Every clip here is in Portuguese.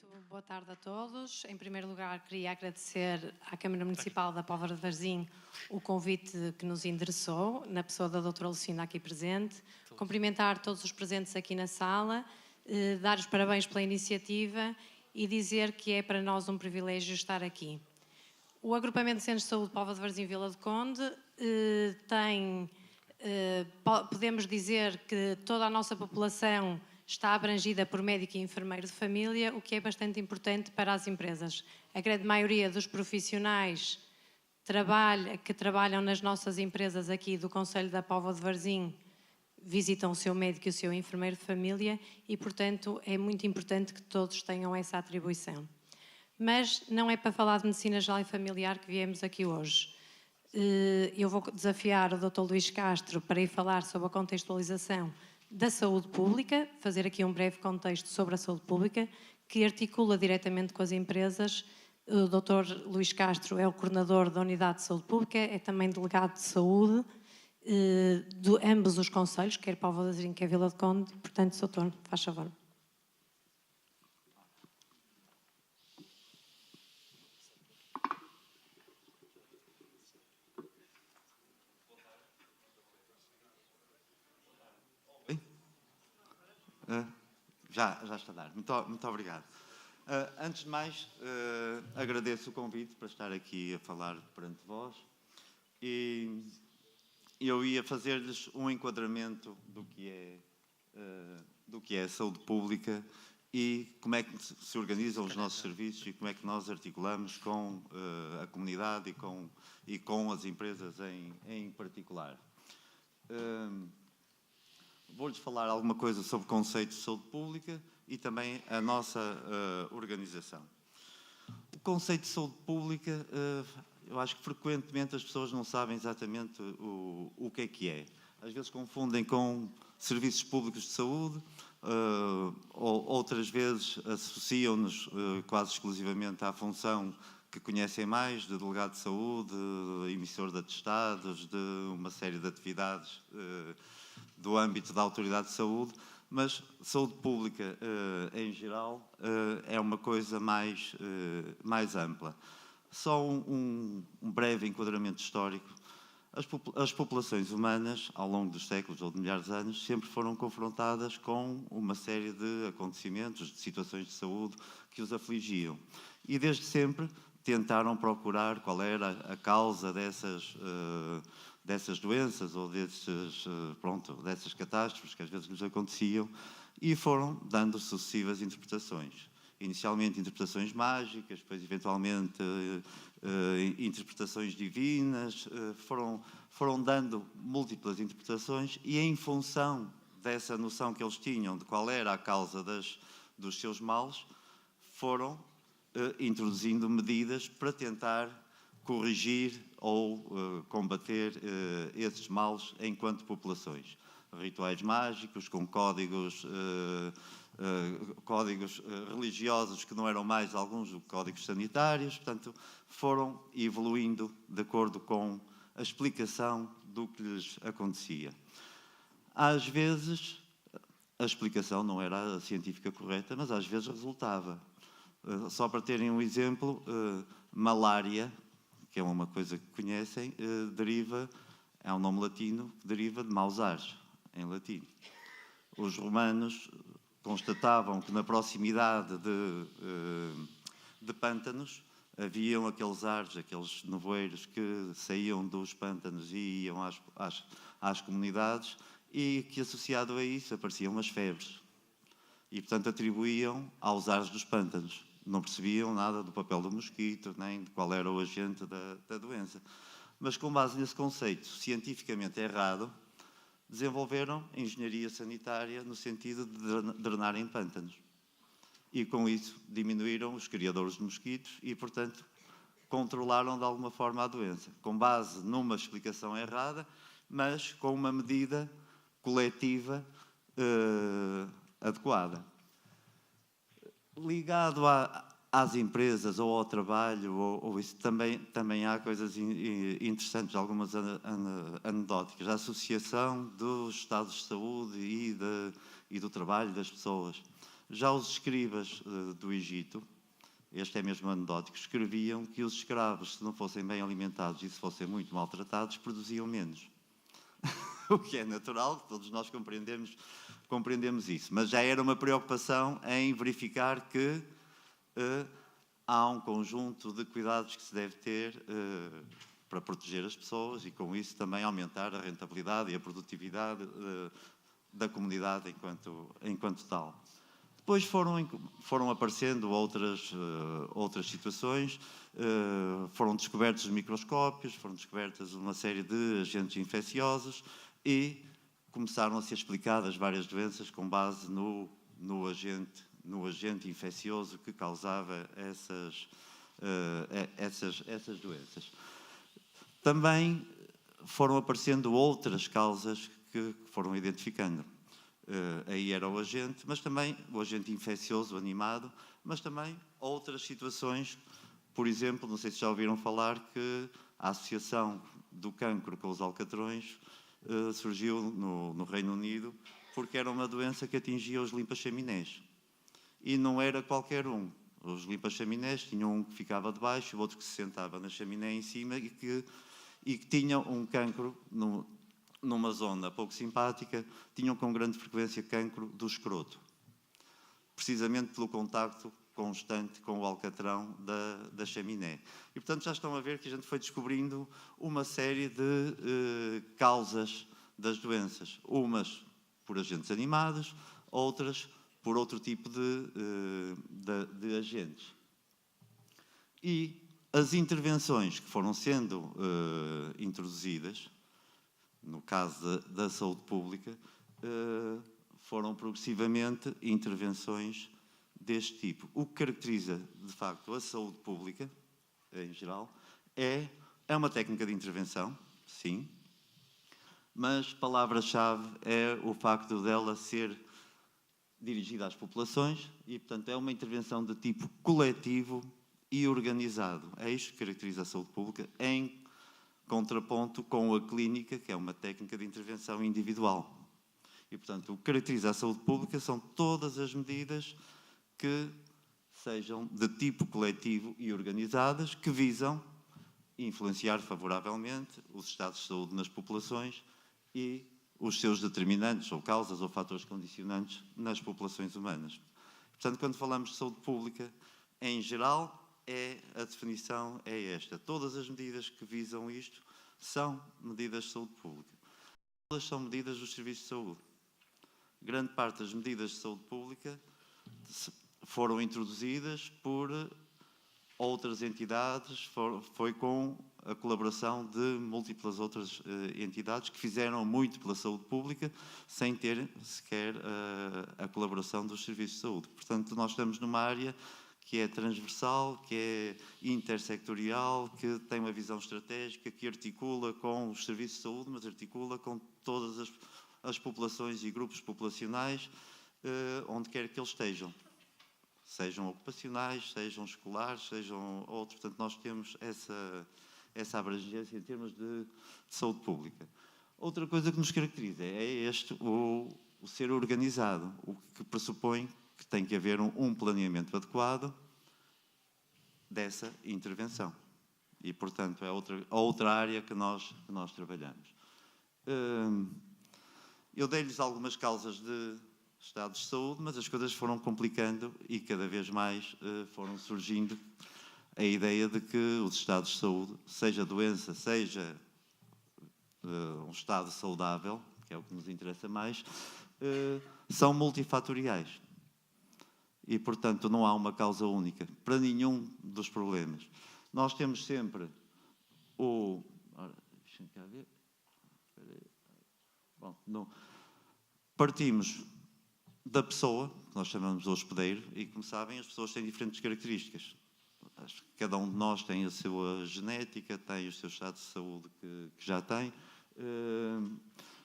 Muito boa tarde a todos. Em primeiro lugar, queria agradecer à Câmara Municipal da Póvoa de Varzim o convite que nos endereçou, na pessoa da doutora Lucinda aqui presente. Cumprimentar todos os presentes aqui na sala, dar os parabéns pela iniciativa e dizer que é para nós um privilégio estar aqui. O Agrupamento de Centros de Saúde Póvoa de Varzim Vila de Conde podemos dizer que toda a nossa população está abrangida por médico e enfermeiro de família, o que é bastante importante para as empresas. A grande maioria dos profissionais que trabalham nas nossas empresas aqui do Concelho da Póvoa de Varzim visitam o seu médico e o seu enfermeiro de família e, portanto, é muito importante que todos tenham essa atribuição. Mas não é para falar de medicina geral e familiar que viemos aqui hoje. Eu vou desafiar o Dr. Luís Castro para ir falar sobre a contextualização da saúde pública, fazer aqui um breve contexto sobre a saúde pública, que articula diretamente com as empresas. O Dr. Luís Castro é o coordenador da Unidade de Saúde Pública, é também delegado de saúde de ambos os concelhos, quer Póvoa de Varzim, quer Vila de Conde. Portanto, doutor, faz favor. Já está a dar. Muito obrigado. Antes de mais, agradeço o convite para estar aqui a falar perante vós. E eu ia fazer-lhes um enquadramento do que é a saúde pública e como é que se organizam os nossos serviços e como é que nós articulamos com a comunidade e com as empresas em particular. Vou-lhes falar alguma coisa sobre conceitos de saúde pública e também a nossa organização. O conceito de saúde pública, eu acho que frequentemente as pessoas não sabem exatamente o que é. Às vezes confundem com serviços públicos de saúde, outras vezes associam-nos quase exclusivamente à função que conhecem mais, de delegado de saúde, emissor de atestados, de uma série de atividades do âmbito da autoridade de saúde, mas saúde pública em geral é uma coisa mais ampla. Só um breve enquadramento histórico. As populações humanas, ao longo dos séculos ou de milhares de anos, sempre foram confrontadas com uma série de acontecimentos, de situações de saúde que os afligiam. E desde sempre tentaram procurar qual era a causa dessas doenças ou dessas catástrofes que às vezes lhes aconteciam e foram dando sucessivas interpretações. Inicialmente interpretações mágicas, depois eventualmente interpretações divinas, foram dando múltiplas interpretações e em função dessa noção que eles tinham de qual era a causa dos seus males, foram introduzindo medidas para tentar corrigir ou combater esses males enquanto populações. Rituais mágicos com códigos religiosos que não eram mais alguns do que códigos sanitários, portanto, foram evoluindo de acordo com a explicação do que lhes acontecia. Às vezes, a explicação não era a científica correta, mas às vezes resultava. Só para terem um exemplo, malária, que é uma coisa que conhecem, é um nome latino que deriva de maus ares, em latim. Os romanos constatavam que na proximidade de pântanos haviam aqueles ares, aqueles nevoeiros que saíam dos pântanos e iam às comunidades e que associado a isso apareciam as febres. E, portanto, atribuíam aos ares dos pântanos. Não percebiam nada do papel do mosquito, nem de qual era o agente da doença. Mas, com base nesse conceito cientificamente errado, desenvolveram engenharia sanitária no sentido de drenarem pântanos. E, com isso, diminuíram os criadores de mosquitos e, portanto, controlaram de alguma forma a doença, com base numa explicação errada, mas com uma medida coletiva adequada. Ligado às empresas ou ao trabalho, ou isso, também há coisas interessantes, algumas anedóticas. A associação dos estados de saúde e do trabalho das pessoas. Já os escribas do Egito, este é mesmo anedótico, escreviam que os escravos, se não fossem bem alimentados e se fossem muito maltratados, produziam menos. O que é natural, todos nós compreendemos isso. Mas já era uma preocupação em verificar que há um conjunto de cuidados que se deve ter para proteger as pessoas e, com isso, também aumentar a rentabilidade e a produtividade da comunidade enquanto tal. Depois foram aparecendo outras situações, foram descobertos os microscópios, foram descobertas uma série de agentes infecciosos e começaram a ser explicadas várias doenças com base no agente infeccioso que causava essas doenças. Também foram aparecendo outras causas que foram identificando. Aí era o agente, mas também o agente infeccioso animado, mas também outras situações. Por exemplo, não sei se já ouviram falar que a associação do cancro com os alcatrões surgiu no Reino Unido porque era uma doença que atingia os limpa-chaminés. E não era qualquer um. Os limpa-chaminés tinham um que ficava de baixo, o outro que se sentava na chaminé em cima e que tinham um cancro numa zona pouco simpática, tinham com grande frequência cancro do escroto, precisamente pelo contacto constante com o alcatrão da chaminé. E, portanto, já estão a ver que a gente foi descobrindo uma série de causas das doenças, umas por agentes animados, outras por outro tipo de agentes. E as intervenções que foram sendo introduzidas, no caso da saúde pública, foram progressivamente intervenções deste tipo. O que caracteriza, de facto, a saúde pública, em geral, é uma técnica de intervenção, sim, mas palavra-chave é o facto dela ser dirigida às populações e, portanto, é uma intervenção de tipo coletivo e organizado. É isto que caracteriza a saúde pública, em contraponto com a clínica, que é uma técnica de intervenção individual. E, portanto, o que caracteriza a saúde pública são todas as medidas que sejam de tipo coletivo e organizadas, que visam influenciar favoravelmente os estados de saúde nas populações e os seus determinantes, ou causas, ou fatores condicionantes nas populações humanas. Portanto, quando falamos de saúde pública, em geral, a definição é esta. Todas as medidas que visam isto são medidas de saúde pública. Todas são medidas dos serviços de saúde. Grande parte das medidas de saúde pública foram introduzidas por outras entidades, foi com a colaboração de múltiplas outras entidades que fizeram muito pela saúde pública sem ter sequer a colaboração dos serviços de saúde. Portanto, nós estamos numa área que é transversal, que é intersectorial, que tem uma visão estratégica, que articula com os serviços de saúde, mas articula com todas as populações e grupos populacionais, onde quer que eles estejam. Sejam ocupacionais, sejam escolares, sejam outros. Portanto, nós temos essa abrangência em termos de saúde pública. Outra coisa que nos caracteriza é o ser organizado, o que pressupõe que tem que haver um planeamento adequado dessa intervenção. E, portanto, é outra área que nós trabalhamos. Eu dei-lhes algumas causas de estados de saúde, mas as coisas foram complicando e cada vez mais foram surgindo a ideia de que os estados de saúde, seja doença, seja um estado saudável, que é o que nos interessa mais, são multifatoriais. E, portanto, não há uma causa única para nenhum dos problemas. Nós temos sempre deixa-me cá ver. Bom, não. Partimos da pessoa, que nós chamamos de hospedeiro, e como sabem, as pessoas têm diferentes características. Acho que cada um de nós tem a sua genética, tem o seu estado de saúde que já tem.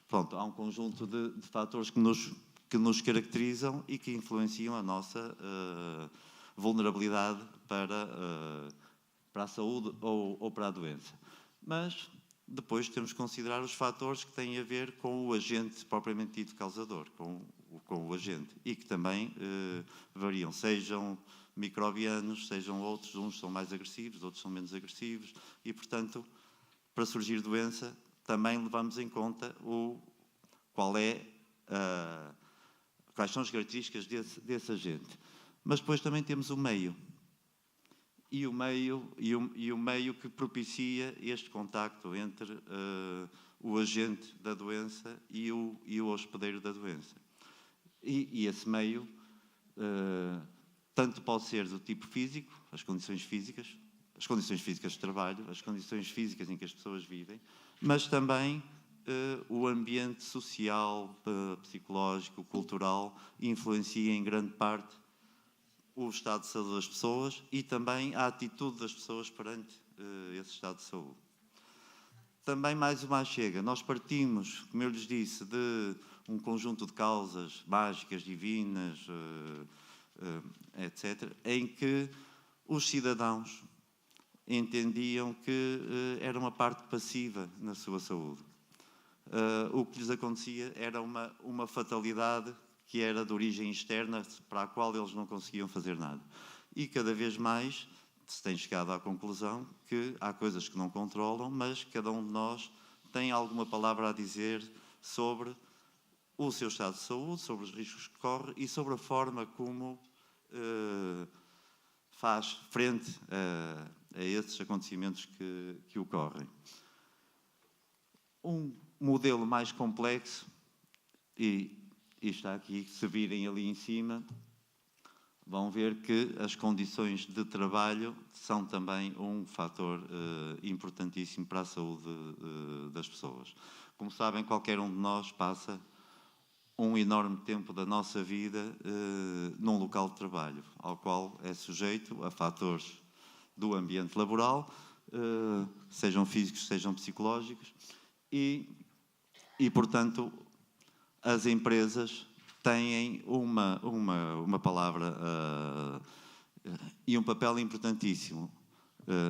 Pronto, há um conjunto de fatores que nos caracterizam e que influenciam a nossa vulnerabilidade para a saúde ou para a doença. Mas depois temos que considerar os fatores que têm a ver com o agente propriamente dito causador, com o com o agente, e que também variam, sejam microbianos, sejam outros, uns são mais agressivos, outros são menos agressivos, e, portanto, para surgir doença, também levamos em conta quais são as características desse agente. Mas depois também temos o meio. E o meio que propicia este contacto entre o agente da doença e o hospedeiro da doença. E esse meio tanto pode ser do tipo físico, as condições físicas de trabalho, as condições físicas em que as pessoas vivem, mas também o ambiente social, psicológico, cultural, influencia em grande parte o estado de saúde das pessoas e também a atitude das pessoas perante esse estado de saúde. Também mais uma chega. Nós partimos, como eu lhes disse, de um conjunto de causas mágicas, divinas, etc., em que os cidadãos entendiam que era uma parte passiva na sua saúde. O que lhes acontecia era uma fatalidade que era de origem externa, para a qual eles não conseguiam fazer nada. E cada vez mais se tem chegado à conclusão que há coisas que não controlam, mas cada um de nós tem alguma palavra a dizer sobre o seu estado de saúde, sobre os riscos que corre e sobre a forma como faz frente a esses acontecimentos que ocorrem. Um modelo mais complexo, e está aqui, se virem ali em cima, vão ver que as condições de trabalho são também um fator importantíssimo para a saúde das pessoas. Como sabem, qualquer um de nós passa um enorme tempo da nossa vida num local de trabalho, ao qual é sujeito a fatores do ambiente laboral, sejam físicos, sejam psicológicos, e portanto, as empresas têm uma palavra e um papel importantíssimo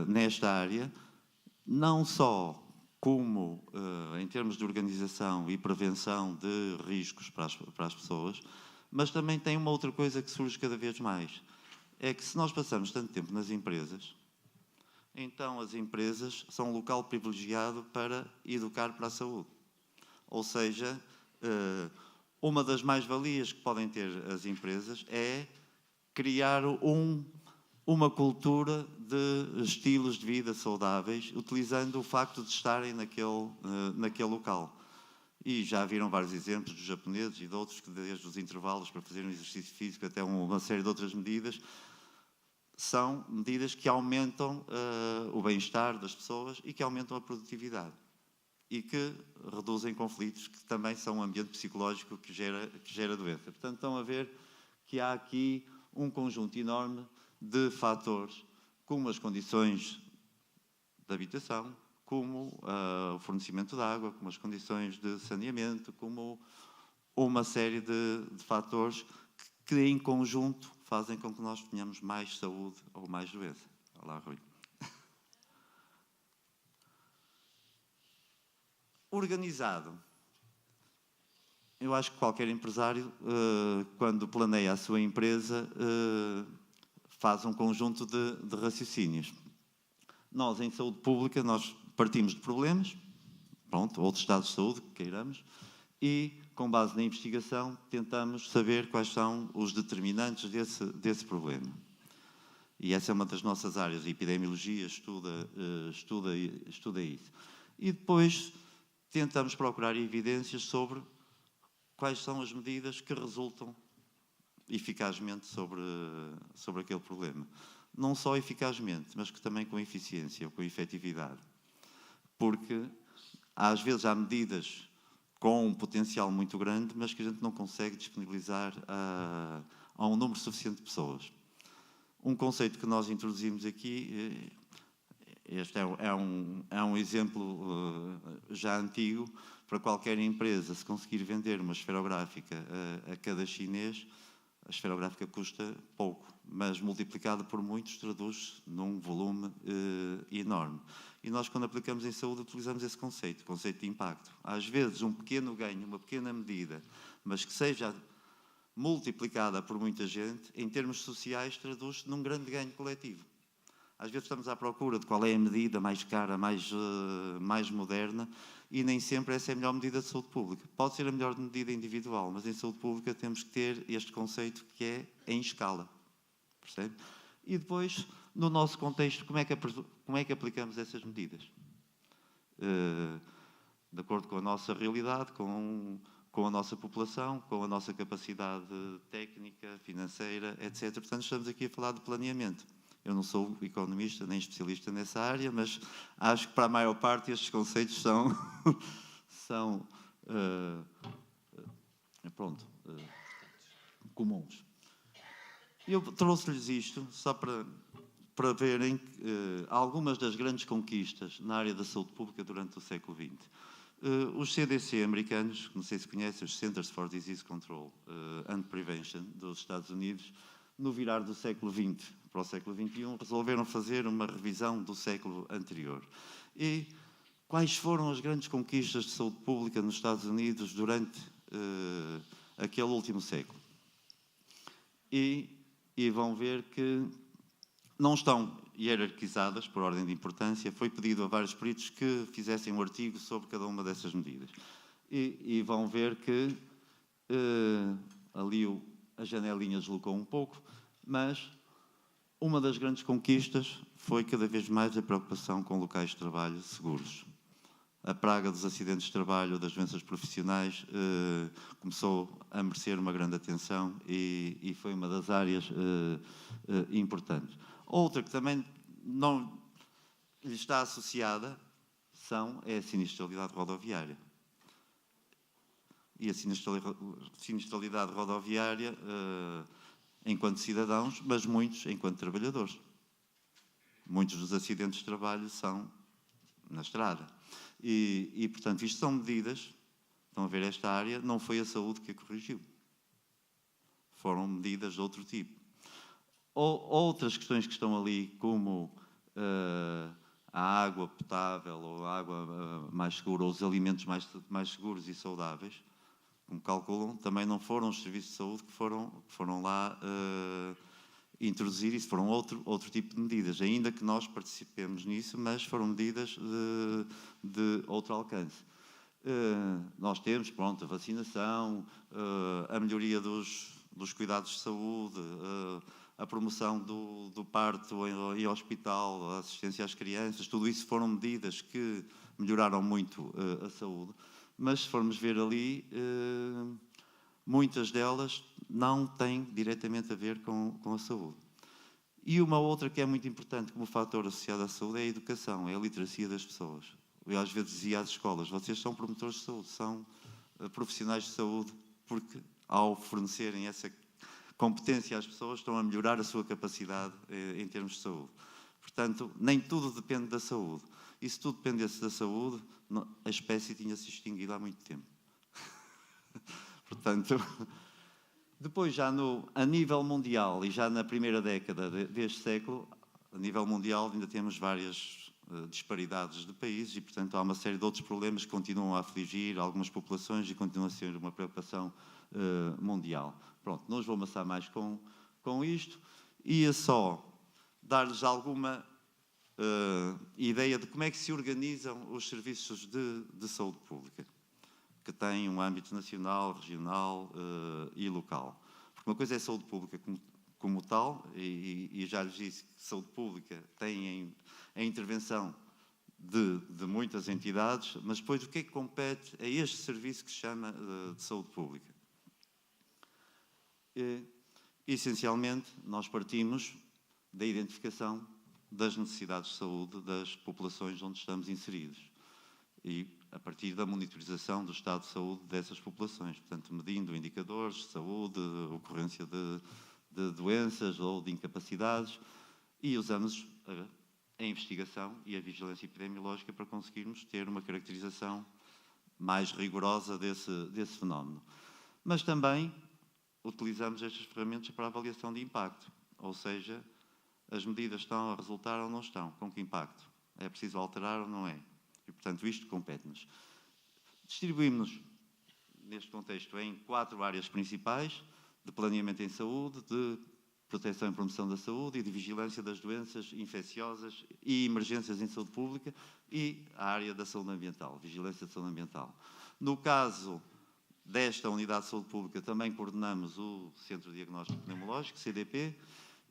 nesta área, não só como em termos de organização e prevenção de riscos para as pessoas, mas também tem uma outra coisa que surge cada vez mais. É que se nós passamos tanto tempo nas empresas, então as empresas são um local privilegiado para educar para a saúde. Ou seja, uma das mais-valias que podem ter as empresas é criar uma cultura de estilos de vida saudáveis, utilizando o facto de estarem naquele local. E já viram vários exemplos dos japoneses e de outros que, desde os intervalos para fazer um exercício físico até uma série de outras medidas, são medidas que aumentam o bem-estar das pessoas e que aumentam a produtividade e que reduzem conflitos, que também são um ambiente psicológico que gera doença. Portanto, estão a ver que há aqui um conjunto enorme de fatores, como as condições de habitação, como o fornecimento de água, como as condições de saneamento, como uma série de fatores que em conjunto fazem com que nós tenhamos mais saúde ou mais doença. Olá, Rui. Organizado. Eu acho que qualquer empresário, quando planeia a sua empresa, faz um conjunto de raciocínios. Nós, em saúde pública, nós partimos de problemas, outros estados de saúde, que queiramos, e, com base na investigação, tentamos saber quais são os determinantes desse problema. E essa é uma das nossas áreas. A epidemiologia estuda isso. E depois tentamos procurar evidências sobre quais são as medidas que resultam eficazmente sobre aquele problema. Não só eficazmente, mas que também com eficiência, ou com efetividade. Porque, às vezes, há medidas com um potencial muito grande, mas que a gente não consegue disponibilizar a um número suficiente de pessoas. Um conceito que nós introduzimos aqui, este é um exemplo já antigo, para qualquer empresa, se conseguir vender uma esferográfica a cada chinês, a esferográfica custa pouco, mas multiplicada por muitos traduz num volume enorme. E nós, quando aplicamos em saúde, utilizamos esse conceito de impacto. Às vezes, um pequeno ganho, uma pequena medida, mas que seja multiplicada por muita gente, em termos sociais, traduz-se num grande ganho coletivo. Às vezes estamos à procura de qual é a medida mais cara, mais moderna, e nem sempre essa é a melhor medida de saúde pública. Pode ser a melhor medida individual, mas em saúde pública temos que ter este conceito que é em escala. Percebe? E depois, no nosso contexto, como é que aplicamos essas medidas? De acordo com a nossa realidade, com a nossa população, com a nossa capacidade técnica, financeira, etc. Portanto, estamos aqui a falar de planeamento. Eu não sou economista nem especialista nessa área, mas acho que para a maior parte estes conceitos são comuns. Eu trouxe-lhes isto só para verem algumas das grandes conquistas na área da saúde pública durante o século XX. Os CDC americanos, não sei se conhecem, os Centers for Disease Control and Prevention dos Estados Unidos, no virar do século XX para o século XXI, resolveram fazer uma revisão do século anterior. E quais foram as grandes conquistas de saúde pública nos Estados Unidos durante aquele último século? E vão ver que não estão hierarquizadas por ordem de importância. Foi pedido a vários peritos que fizessem um artigo sobre cada uma dessas medidas. E vão ver que ali a janelinha deslocou um pouco, mas uma das grandes conquistas foi cada vez mais a preocupação com locais de trabalho seguros. A praga dos acidentes de trabalho, das doenças profissionais, começou a merecer uma grande atenção e foi uma das áreas importantes. Outra que também não lhe está associada é a sinistralidade rodoviária. E a sinistralidade rodoviária, enquanto cidadãos, mas muitos enquanto trabalhadores. Muitos dos acidentes de trabalho são na estrada. E, portanto, isto são medidas, estão a ver esta área, não foi a saúde que a corrigiu. Foram medidas de outro tipo. Outras questões que estão ali, como a água potável, ou a água mais segura, ou os alimentos mais seguros e saudáveis, como calculam, também não foram os serviços de saúde que foram lá introduzir isso, foram outro tipo de medidas, ainda que nós participemos nisso, mas foram medidas de outro alcance. Nós temos, pronto, a vacinação, a melhoria dos cuidados de saúde, a promoção do parto em hospital, a assistência às crianças, tudo isso foram medidas que melhoraram muito a saúde, mas se formos ver ali, muitas delas não têm diretamente a ver com a saúde. E uma outra que é muito importante como fator associado à saúde é a educação, é a literacia das pessoas. Eu às vezes dizia às escolas, vocês são promotores de saúde, são profissionais de saúde, porque ao fornecerem essa competência às pessoas estão a melhorar a sua capacidade em termos de saúde. Portanto, nem tudo depende da saúde. E se tudo dependesse da saúde, a espécie tinha-se extinguido há muito tempo. Portanto, depois já a nível mundial, e já na primeira década deste século, a nível mundial ainda temos várias disparidades de países e, portanto, há uma série de outros problemas que continuam a afligir algumas populações e continua a ser uma preocupação mundial. Pronto, não os vou amassar mais com isto. Ia só dar-lhes alguma ideia de como é que se organizam os serviços de saúde pública, que têm um âmbito nacional, regional e local. Porque uma coisa é saúde pública como tal, e já lhes disse que saúde pública tem a intervenção de muitas entidades, mas depois o que é que compete a este serviço que se chama de saúde pública? Essencialmente, nós partimos da identificação das necessidades de saúde das populações onde estamos inseridos e a partir da monitorização do estado de saúde dessas populações, portanto, medindo indicadores de saúde, ocorrência de doenças ou de incapacidades, e usamos a investigação e a vigilância epidemiológica para conseguirmos ter uma caracterização mais rigorosa desse fenómeno. Mas também utilizamos estas ferramentas para a avaliação de impacto, ou seja, as medidas estão a resultar ou não estão, com que impacto? É preciso alterar ou não é? E, portanto, isto compete-nos. Distribuímos-nos, neste contexto, em 4 áreas principais. de planeamento em saúde, de proteção e promoção da saúde e de vigilância das doenças infecciosas e emergências em saúde pública e a área da saúde ambiental, vigilância de saúde ambiental. No caso desta Unidade de Saúde Pública, também coordenamos o Centro de Diagnóstico Pneumológico, CDP,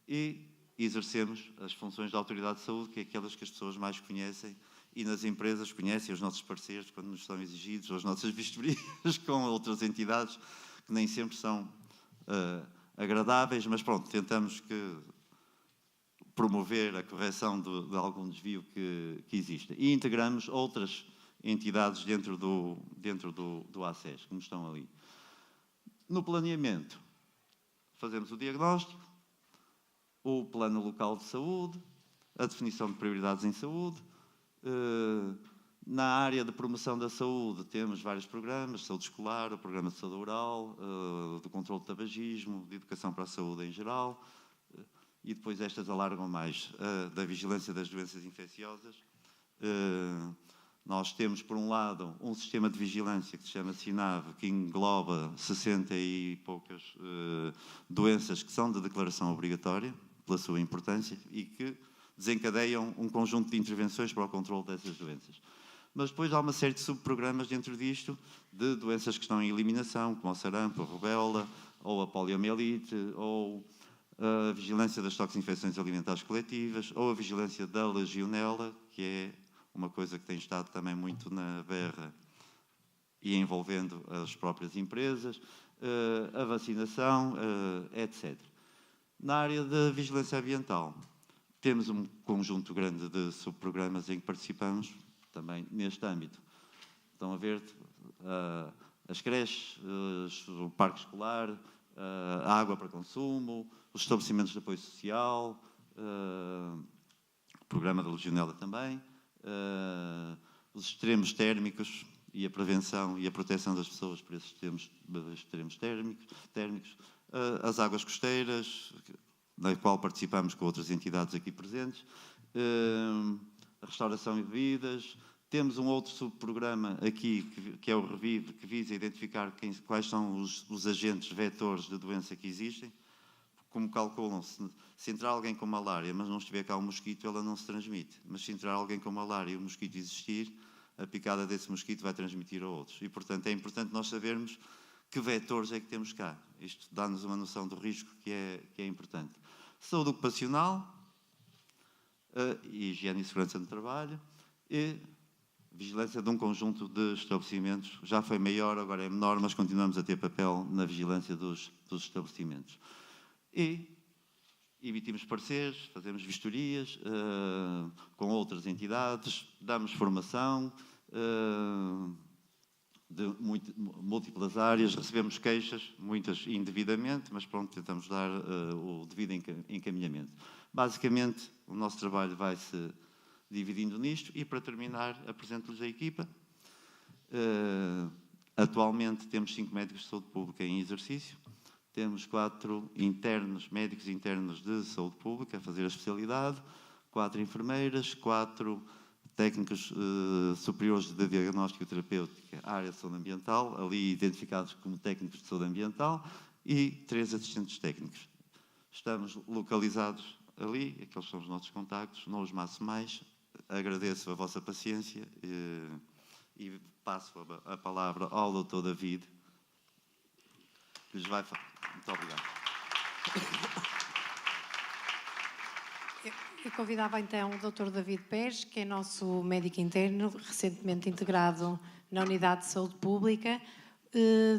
e exercemos as funções da Autoridade de Saúde, que é aquelas que as pessoas mais conhecem, e nas empresas conhecem os nossos parceiros quando nos são exigidos, ou as nossas vistorias com outras entidades que nem sempre são agradáveis, mas pronto, tentamos promover a correção de algum desvio que exista. E integramos outras entidades dentro do ACES, como estão ali. No planeamento, fazemos o diagnóstico, o plano local de saúde, a definição de prioridades em saúde. Na área de promoção da saúde temos vários programas, saúde escolar, o programa de saúde oral, do controle do tabagismo, de educação para a saúde em geral, e depois estas alargam mais da vigilância das doenças infecciosas. Nós temos, por um lado, um sistema de vigilância que se chama SINAV, que engloba 60 e poucas doenças que são de declaração obrigatória, pela sua importância, e que desencadeiam um conjunto de intervenções para o controle dessas doenças. Mas depois há uma série de subprogramas dentro disto, de doenças que estão em eliminação, como o sarampo, a rubéola, ou a poliomielite, ou a vigilância das toxinfecções alimentares coletivas, ou a vigilância da legionela, que é uma coisa que tem estado também muito na berra e envolvendo as próprias empresas, a vacinação, etc. Na área da vigilância ambiental, temos um conjunto grande de subprogramas em que participamos, também neste âmbito. Estão a ver as creches, o parque escolar, a água para consumo, os estabelecimentos de apoio social, o programa da legionela também, os extremos térmicos e a prevenção e a proteção das pessoas por esses extremos térmicos, as águas costeiras, na qual participamos com outras entidades aqui presentes, a restauração e bebidas. Temos um outro subprograma aqui, que é o REVIVE, que visa identificar quais são os agentes vetores de doença que existem. Como calculam, se entrar alguém com malária, mas não estiver cá um mosquito, ela não se transmite. Mas se entrar alguém com malária e o mosquito existir, a picada desse mosquito vai transmitir a outros. E, portanto, é importante nós sabermos que vetores é que temos cá. Isto dá-nos uma noção do risco que é importante. Saúde ocupacional, higiene e segurança no trabalho e vigilância de um conjunto de estabelecimentos. Já foi maior, agora é menor, mas continuamos a ter papel na vigilância dos estabelecimentos. E emitimos pareceres, fazemos vistorias com outras entidades, damos formação de múltiplas áreas, recebemos queixas, muitas indevidamente, mas pronto, tentamos dar o devido encaminhamento. Basicamente, o nosso trabalho vai-se dividindo nisto e, para terminar, apresento-lhes a equipa. Atualmente temos 5 médicos de saúde pública em exercício, temos 4 médicos internos de saúde pública a fazer a especialidade, 4 enfermeiras, 4 técnicos superiores de diagnóstico e terapêutica, área de saúde ambiental, ali identificados como técnicos de saúde ambiental, e 3 assistentes técnicos. Estamos localizados ali, aqueles são os nossos contactos, não os maço mais. Agradeço a vossa paciência e passo a palavra ao Dr. David, que lhes vai falar. Muito obrigado. Eu convidava então o Dr. David Pérez, que é nosso médico interno, recentemente integrado na Unidade de Saúde Pública.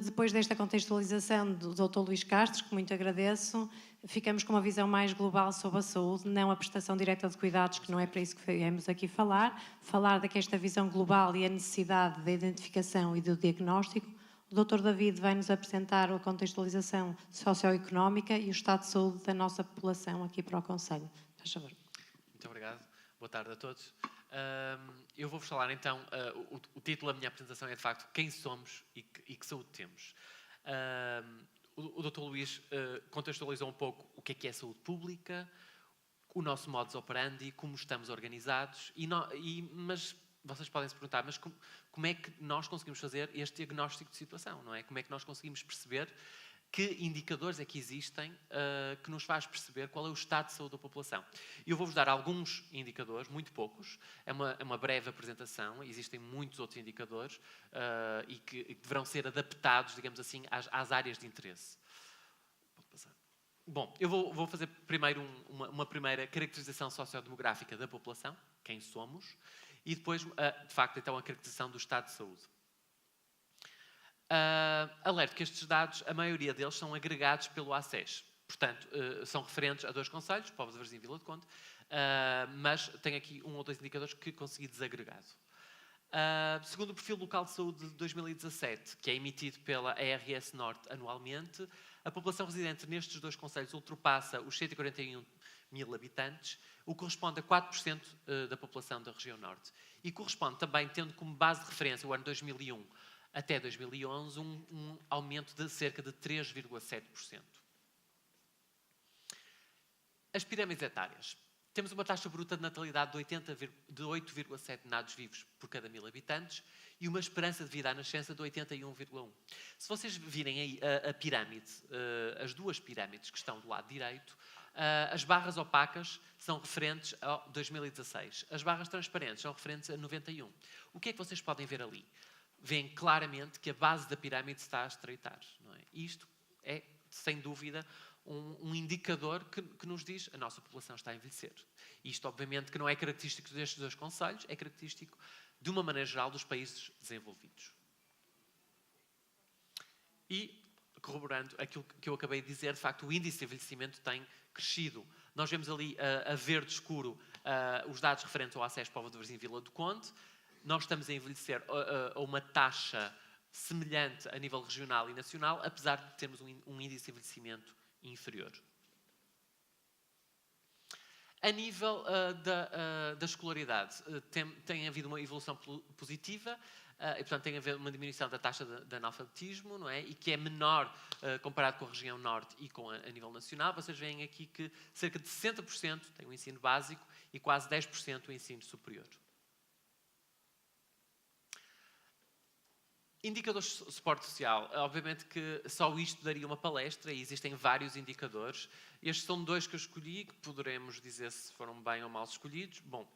Depois desta contextualização do Dr. Luís Castro, que muito agradeço, ficamos com uma visão mais global sobre a saúde, não a prestação direta de cuidados, que não é para isso que viemos aqui falar desta visão global e a necessidade da identificação e do diagnóstico. O Dr. David vai nos apresentar a contextualização socioeconómica e o estado de saúde da nossa população aqui para o Conselho. Faz favor. Muito obrigado. Boa tarde a todos. Eu vou-vos falar então, o título da minha apresentação é de facto quem somos e que saúde temos. O Dr. Luís contextualizou um pouco o que é saúde pública, o nosso modus operandi, como estamos organizados, mas vocês podem se perguntar, mas como é que nós conseguimos fazer este diagnóstico de situação, não é? Como é que nós conseguimos perceber que indicadores é que existem que nos faz perceber qual é o estado de saúde da população. Eu vou-vos dar alguns indicadores, muito poucos, é uma breve apresentação, existem muitos outros indicadores e que deverão ser adaptados, digamos assim, às áreas de interesse. Pode passar. Bom, eu vou fazer primeiro uma primeira caracterização sociodemográfica da população, quem somos, e depois, de facto, então, a caracterização do estado de saúde. Alerto que estes dados, a maioria deles são agregados pelo ACES. Portanto, são referentes a 2 concelhos, Póvoa de Varzim e Vila do Conde, mas tem aqui 1 ou 2 indicadores que consegui desagregado. Segundo o Perfil Local de Saúde de 2017, que é emitido pela ARS Norte anualmente, a população residente nestes 2 concelhos ultrapassa os 141 mil habitantes, o que corresponde a 4% da população da região Norte. E corresponde também, tendo como base de referência o ano 2001 até 2011, um aumento de cerca de 3,7%. As pirâmides etárias. Temos uma taxa bruta de natalidade de 8,7 nados vivos por cada 1000 habitantes e uma esperança de vida à nascença de 81,1. Se vocês virem aí a pirâmide, as 2 pirâmides que estão do lado direito, as barras opacas são referentes a 2016. As barras transparentes são referentes a 91. O que é que vocês podem ver ali? Veem claramente que a base da pirâmide está a estreitar. Não é? Isto é, sem dúvida, um indicador que nos diz que a nossa população está a envelhecer. Isto, obviamente, que não é característico destes 2 concelhos, é característico, de uma maneira geral, dos países desenvolvidos. E, corroborando aquilo que eu acabei de dizer, de facto, o índice de envelhecimento tem crescido. Nós vemos ali a verde escuro os dados referentes ao ACES Póvoa de Varzim e Vila do Conde. Nós estamos a envelhecer a uma taxa semelhante a nível regional e nacional, apesar de termos um índice de envelhecimento inferior. A nível da escolaridade, tem havido uma evolução positiva e, portanto, tem havido uma diminuição da taxa de analfabetismo, não é? E que é menor comparado com a região norte e com a nível nacional. Vocês veem aqui que cerca de 60% têm o ensino básico e quase 10% o ensino superior. Indicadores de suporte social. Obviamente que só isto daria uma palestra e existem vários indicadores. Estes são 2 que eu escolhi, que poderemos dizer se foram bem ou mal escolhidos. Bom,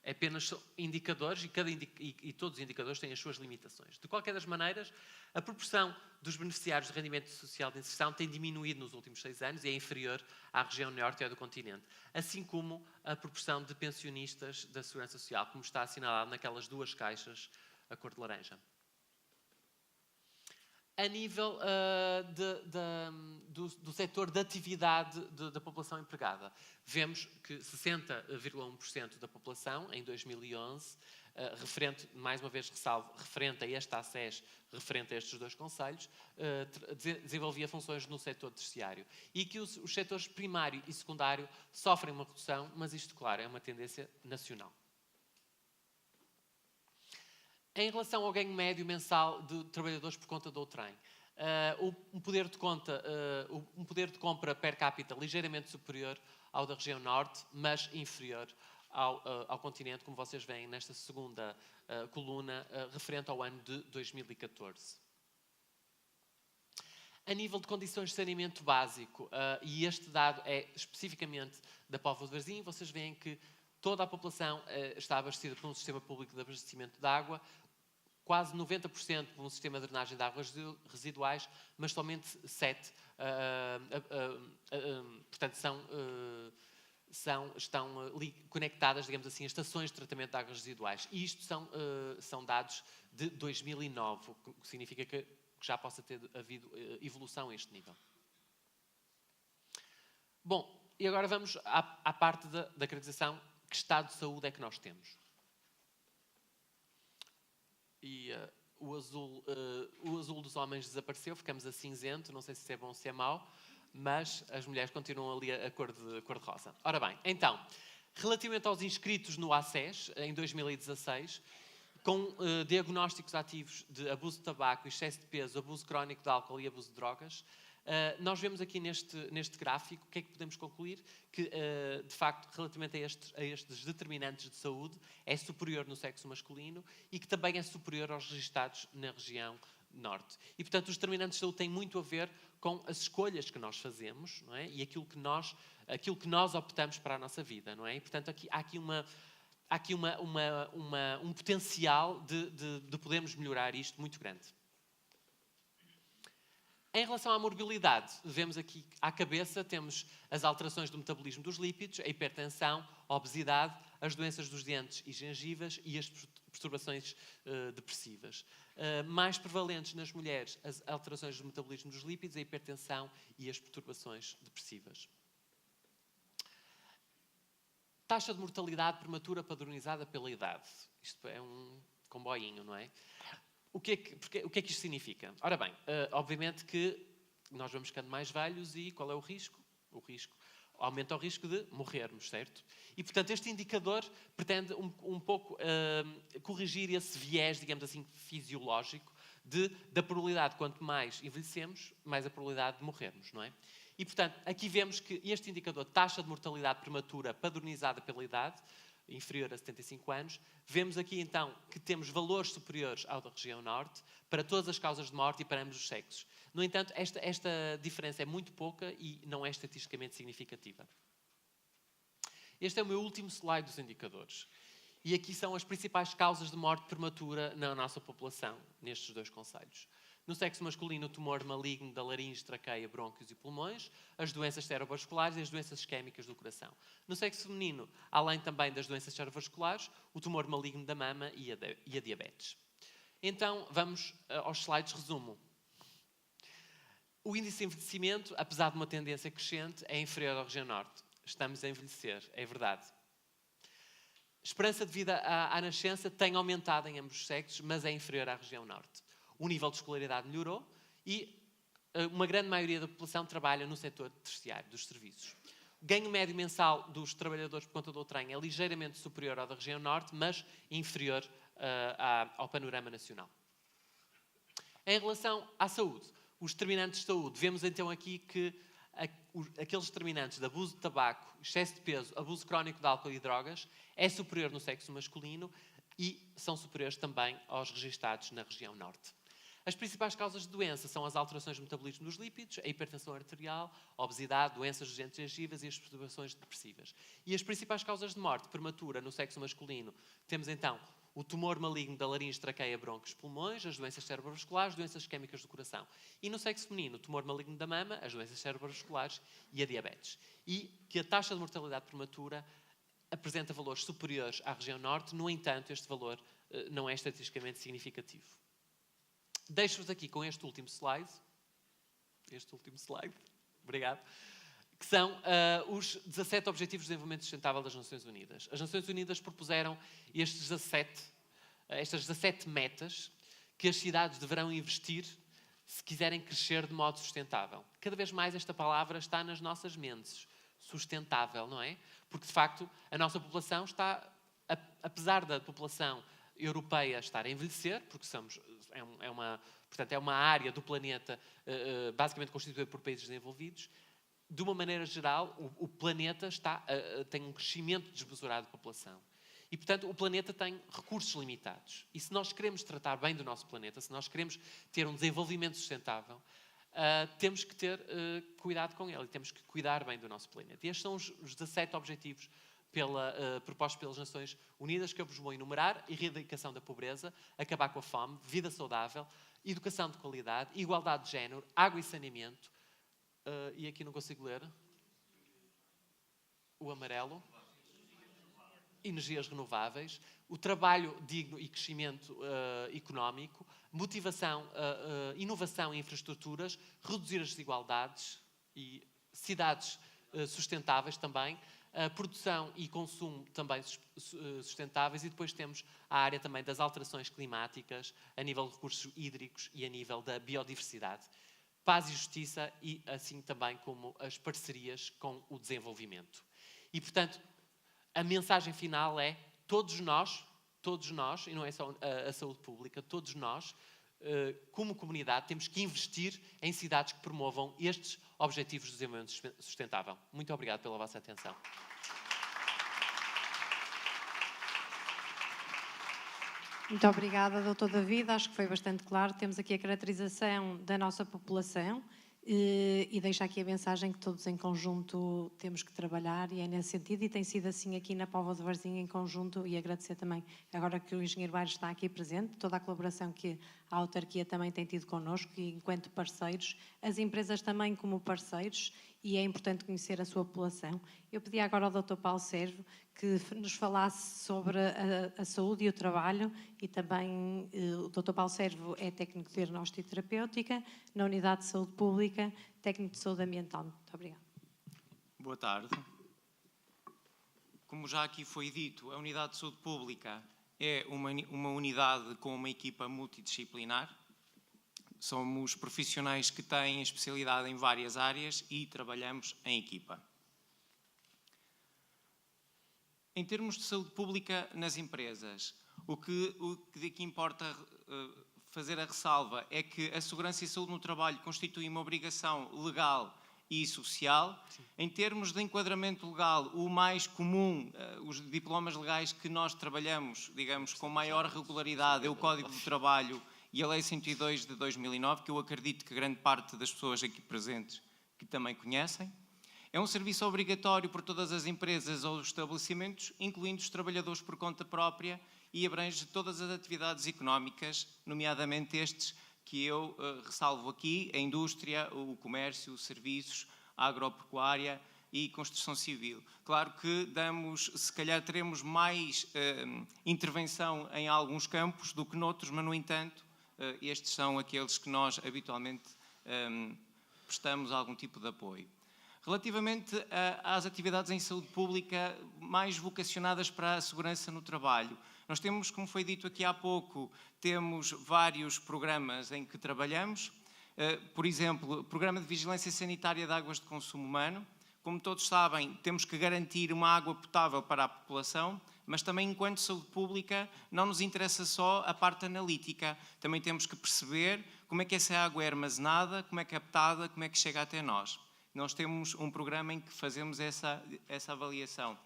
é apenas indicadores e todos os indicadores têm as suas limitações. De qualquer das maneiras, a proporção dos beneficiários de rendimento social de inserção tem diminuído nos últimos 6 anos e é inferior à região norte e à do continente, assim como a proporção de pensionistas da Segurança Social, como está assinalado naquelas 2 caixas, a cor de laranja. A nível do setor de atividade da população empregada, vemos que 60,1% da população, em 2011, referente, mais uma vez ressalvo, referente a este ACES, referente a estes 2 concelhos, desenvolvia funções no setor terciário. E que os setores primário e secundário sofrem uma redução, mas isto, claro, é uma tendência nacional. Em relação ao ganho médio mensal de trabalhadores por conta do outrem, um poder de compra per capita ligeiramente superior ao da região norte, mas inferior ao continente, como vocês veem nesta segunda coluna, referente ao ano de 2014. A nível de condições de saneamento básico, e este dado é especificamente da Póvoa de Varzim, vocês veem que toda a população está abastecida por um sistema público de abastecimento de água, quase 90% por um sistema de drenagem de águas residuais, mas somente 7%, portanto, estão conectadas, digamos assim, a estações de tratamento de águas residuais. E isto são dados de 2009, o que significa que já possa ter havido evolução a este nível. Bom, e agora vamos à parte da caracterização. Que estado de saúde é que nós temos? E o azul dos homens desapareceu, ficamos a cinzento, não sei se é bom ou se é mau, mas as mulheres continuam ali a cor de rosa. Ora bem, então, relativamente aos inscritos no ACES, em 2016, com diagnósticos ativos de abuso de tabaco, excesso de peso, abuso crónico de álcool e abuso de drogas, nós vemos aqui neste gráfico, o que é que podemos concluir? Que, de facto, relativamente a estes determinantes de saúde, é superior no sexo masculino e que também é superior aos registados na região norte. E, portanto, os determinantes de saúde têm muito a ver com as escolhas que nós fazemos, não é? E aquilo que nós optamos para a nossa vida, não é? E, portanto, há aqui um potencial de podermos melhorar isto muito grande. Em relação à morbilidade, vemos aqui à cabeça, temos as alterações do metabolismo dos lípidos, a hipertensão, a obesidade, as doenças dos dentes e gengivas e as perturbações depressivas. Mais prevalentes nas mulheres, as alterações do metabolismo dos lípidos, a hipertensão e as perturbações depressivas. Taxa de mortalidade prematura padronizada pela idade. Isto é um comboinho, não é? O que é que isto significa? Ora bem, obviamente que nós vamos ficando mais velhos e qual é o risco? O risco aumenta o risco de morrermos, certo? E, portanto, este indicador pretende um pouco corrigir esse viés, digamos assim, fisiológico da probabilidade, quanto mais envelhecemos, mais a probabilidade de morrermos, não é? E, portanto, aqui vemos que este indicador, taxa de mortalidade prematura padronizada pela idade, inferior a 75 anos, vemos aqui então que temos valores superiores ao da região norte para todas as causas de morte e para ambos os sexos. No entanto, esta diferença é muito pouca e não é estatisticamente significativa. Este é o meu último slide dos indicadores. E aqui são as principais causas de morte prematura na nossa população, nestes dois concelhos. No sexo masculino, o tumor maligno da laringe, traqueia, brônquios e pulmões, as doenças cerebrovasculares e as doenças isquémicas do coração. No sexo feminino, além também das doenças cerebrovasculares, o tumor maligno da mama e a diabetes. Então, vamos aos slides resumo. O índice de envelhecimento, apesar de uma tendência crescente, é inferior à região norte. Estamos a envelhecer, é verdade. Esperança de vida à nascença tem aumentado em ambos os sexos, mas é inferior à região norte. O nível de escolaridade melhorou e uma grande maioria da população trabalha no setor terciário dos serviços. O ganho médio mensal dos trabalhadores por conta do trem é ligeiramente superior ao da região norte, mas inferior ao panorama nacional. Em relação à saúde, os determinantes de saúde, vemos então aqui que aqueles determinantes de abuso de tabaco, excesso de peso, abuso crónico de álcool e drogas, é superior no sexo masculino e são superiores também aos registados na região norte. As principais causas de doença são as alterações do metabolismo dos lípidos, a hipertensão arterial, a obesidade, doenças dos dentes e gengivas e as perturbações depressivas. E as principais causas de morte prematura no sexo masculino, temos então o tumor maligno da laringe, traqueia, brônquios, pulmões, as doenças cerebrovasculares, doenças isquémicas do coração. E no sexo feminino, o tumor maligno da mama, as doenças cerebrovasculares e a diabetes. E que a taxa de mortalidade prematura apresenta valores superiores à região norte, no entanto, este valor não é estatisticamente significativo. Deixo-vos aqui com este último slide. Obrigado. Que são os 17 Objetivos de Desenvolvimento Sustentável das Nações Unidas. As Nações Unidas propuseram estas 17 metas que as cidades deverão investir se quiserem crescer de modo sustentável. Cada vez mais esta palavra está nas nossas mentes. Sustentável, não é? Porque, de facto, a nossa população está, apesar da população europeia estar a envelhecer, porque é uma área do planeta basicamente constituída por países desenvolvidos, de uma maneira geral, o planeta tem um crescimento desmesurado de população. E, portanto, o planeta tem recursos limitados. E se nós queremos tratar bem do nosso planeta, se nós queremos ter um desenvolvimento sustentável, temos que ter cuidado com ele e temos que cuidar bem do nosso planeta. E estes são os 17 objetivos propostos pelas Nações Unidas, que eu vos vou enumerar: erradicação da pobreza, acabar com a fome, vida saudável, educação de qualidade, igualdade de género, água e saneamento, e aqui não consigo ler, o amarelo, energias renováveis, o trabalho digno e crescimento económico, motivação, inovação em infraestruturas, reduzir as desigualdades e cidades sustentáveis também, produção e consumo também sustentáveis, e depois temos a área também das alterações climáticas, a nível de recursos hídricos e a nível da biodiversidade. Paz e justiça e assim também como as parcerias com o desenvolvimento. E, portanto, a mensagem final é todos nós, e não é só a saúde pública, todos nós, como comunidade, temos que investir em cidades que promovam estes Objetivos de Desenvolvimento Sustentável. Muito obrigado pela vossa atenção. Muito obrigada, Dr. David. Acho que foi bastante claro. Temos aqui a caracterização da nossa população e deixo aqui a mensagem que todos em conjunto temos que trabalhar e é nesse sentido e tem sido assim aqui na Póvoa de Varzim em conjunto e agradecer também, agora que o Engenheiro Baires está aqui presente, toda a colaboração que a autarquia também tem tido connosco e enquanto parceiros, as empresas também como parceiros e é importante conhecer a sua população. Eu pedi agora ao Dr. Paulo Servo que nos falasse sobre a saúde e o trabalho e também o Dr. Paulo Servo é técnico de diagnóstico e terapêutica na Unidade de Saúde Pública, técnico de saúde ambiental. Muito obrigada. Boa tarde. Como já aqui foi dito, a Unidade de Saúde Pública é uma unidade com uma equipa multidisciplinar. Somos profissionais que têm especialidade em várias áreas e trabalhamos em equipa. Em termos de saúde pública nas empresas, o que aqui importa fazer a ressalva é que a segurança e saúde no trabalho constituem uma obrigação legal e social. Sim. Em termos de enquadramento legal, o mais comum, os diplomas legais que nós trabalhamos, digamos, com maior regularidade é o Código do Trabalho e a Lei 102 de 2009, que eu acredito que grande parte das pessoas aqui presentes que também conhecem. É um serviço obrigatório por todas as empresas ou estabelecimentos, incluindo os trabalhadores por conta própria e abrange todas as atividades económicas, nomeadamente estes que eu ressalvo aqui, a indústria, o comércio, os serviços, a agropecuária e construção civil. Claro que se calhar teremos mais intervenção em alguns campos do que noutros, mas no entanto, estes são aqueles que nós habitualmente prestamos algum tipo de apoio. Relativamente às atividades em saúde pública mais vocacionadas para a segurança no trabalho, nós temos, como foi dito aqui há pouco, temos vários programas em que trabalhamos. Por exemplo, o Programa de Vigilância Sanitária de Águas de Consumo Humano. Como todos sabem, temos que garantir uma água potável para a população, mas também, enquanto saúde pública, não nos interessa só a parte analítica. Também temos que perceber como é que essa água é armazenada, como é captada, como é que chega até nós. Nós temos um programa em que fazemos essa avaliação.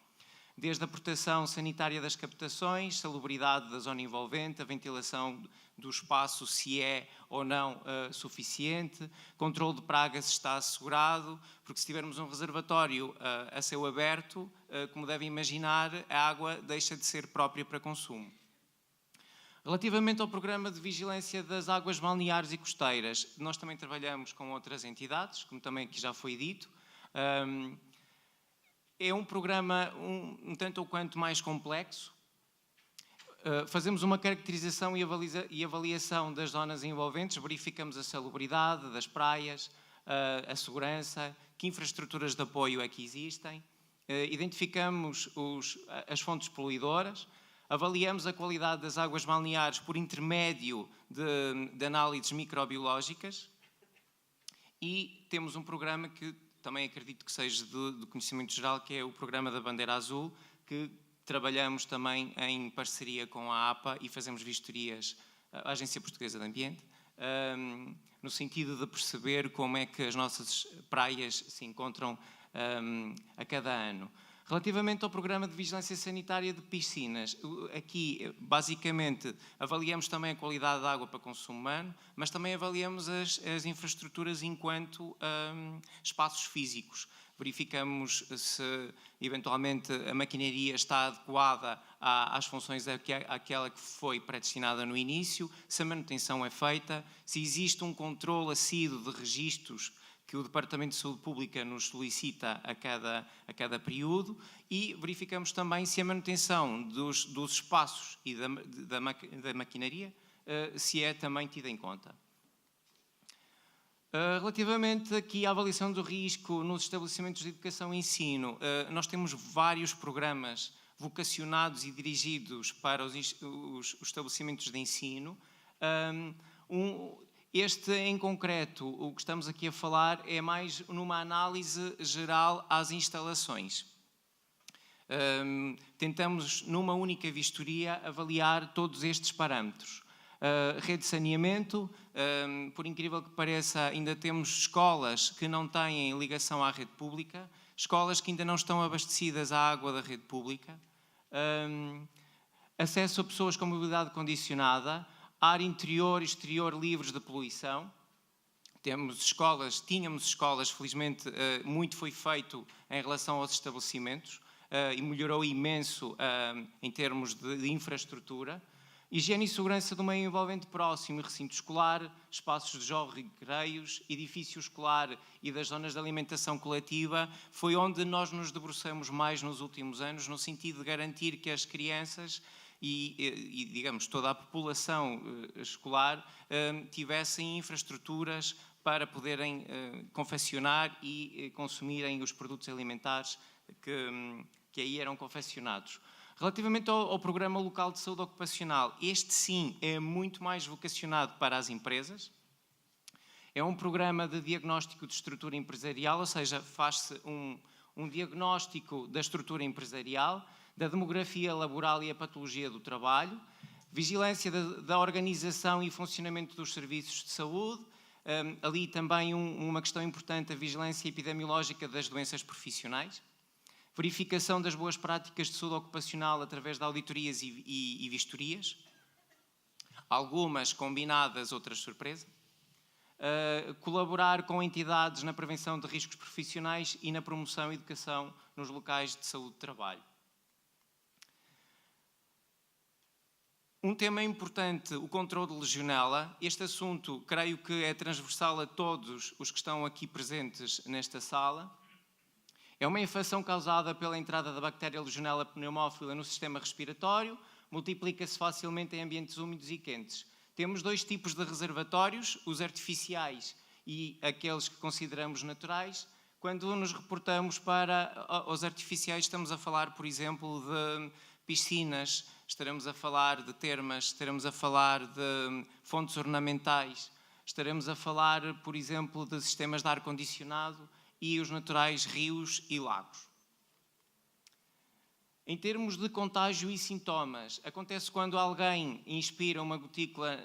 Desde a proteção sanitária das captações, salubridade da zona envolvente, a ventilação do espaço, se é ou não suficiente, controle de pragas se está assegurado, porque se tivermos um reservatório a céu aberto, como devem imaginar, a água deixa de ser própria para consumo. Relativamente ao programa de vigilância das águas balneares e costeiras, nós também trabalhamos com outras entidades, como também aqui já foi dito. É um programa um tanto ou quanto mais complexo. Fazemos uma caracterização e avaliação das zonas envolventes, verificamos a salubridade das praias, a segurança, que infraestruturas de apoio é que existem, identificamos as fontes poluidoras, avaliamos a qualidade das águas balneares por intermédio de análises microbiológicas e temos um programa que também acredito que seja de conhecimento geral, que é o programa da Bandeira Azul, que trabalhamos também em parceria com a APA e fazemos vistorias, a Agência Portuguesa de Ambiente, no sentido de perceber como é que as nossas praias se encontram a cada ano. Relativamente ao programa de vigilância sanitária de piscinas, aqui basicamente avaliamos também a qualidade da água para consumo humano, mas também avaliamos as infraestruturas enquanto espaços físicos. Verificamos se eventualmente a maquinaria está adequada às funções àquela que foi predestinada no início, se a manutenção é feita, se existe um controle assíduo de registros que o Departamento de Saúde Pública nos solicita a cada período e verificamos também se a manutenção dos espaços e da maquinaria se é também tida em conta. Relativamente aqui à avaliação do risco nos estabelecimentos de educação e ensino, nós temos vários programas vocacionados e dirigidos para os estabelecimentos de ensino. Este, em concreto, o que estamos aqui a falar é mais numa análise geral às instalações. Tentamos, numa única vistoria, avaliar todos estes parâmetros. Rede de saneamento, por incrível que pareça, ainda temos escolas que não têm ligação à rede pública, escolas que ainda não estão abastecidas à água da rede pública. acesso a pessoas com mobilidade condicionada, ar interior e exterior livres de poluição. Tínhamos escolas, felizmente muito foi feito em relação aos estabelecimentos e melhorou imenso em termos de infraestrutura. Higiene e segurança do meio envolvente próximo e recinto escolar, espaços de jogos e recreios, edifício escolar e das zonas de alimentação coletiva, foi onde nós nos debruçamos mais nos últimos anos, no sentido de garantir que as crianças e digamos, toda a população escolar tivessem infraestruturas para poderem confeccionar e consumirem os produtos alimentares que aí eram confeccionados. Relativamente ao Programa Local de Saúde Ocupacional, este sim é muito mais vocacionado para as empresas. É um programa de diagnóstico de estrutura empresarial, ou seja, faz-se um diagnóstico da estrutura empresarial, da demografia laboral e a patologia do trabalho, vigilância da organização e funcionamento dos serviços de saúde, ali também uma questão importante, a vigilância epidemiológica das doenças profissionais, verificação das boas práticas de saúde ocupacional através de auditorias e vistorias, algumas combinadas, outras surpresa, colaborar com entidades na prevenção de riscos profissionais e na promoção e educação nos locais de saúde de trabalho. Um tema importante, o controle de legionela. Este assunto, creio que é transversal a todos os que estão aqui presentes nesta sala. É uma infecção causada pela entrada da bactéria Legionella pneumófila no sistema respiratório, multiplica-se facilmente em ambientes úmidos e quentes. Temos dois tipos de reservatórios, os artificiais e aqueles que consideramos naturais. Quando nos reportamos para os artificiais, estamos a falar, por exemplo, de piscinas, estaremos a falar de termas, estaremos a falar de fontes ornamentais, estaremos a falar, por exemplo, de sistemas de ar-condicionado e os naturais rios e lagos. Em termos de contágio e sintomas, acontece quando alguém inspira uma gotícula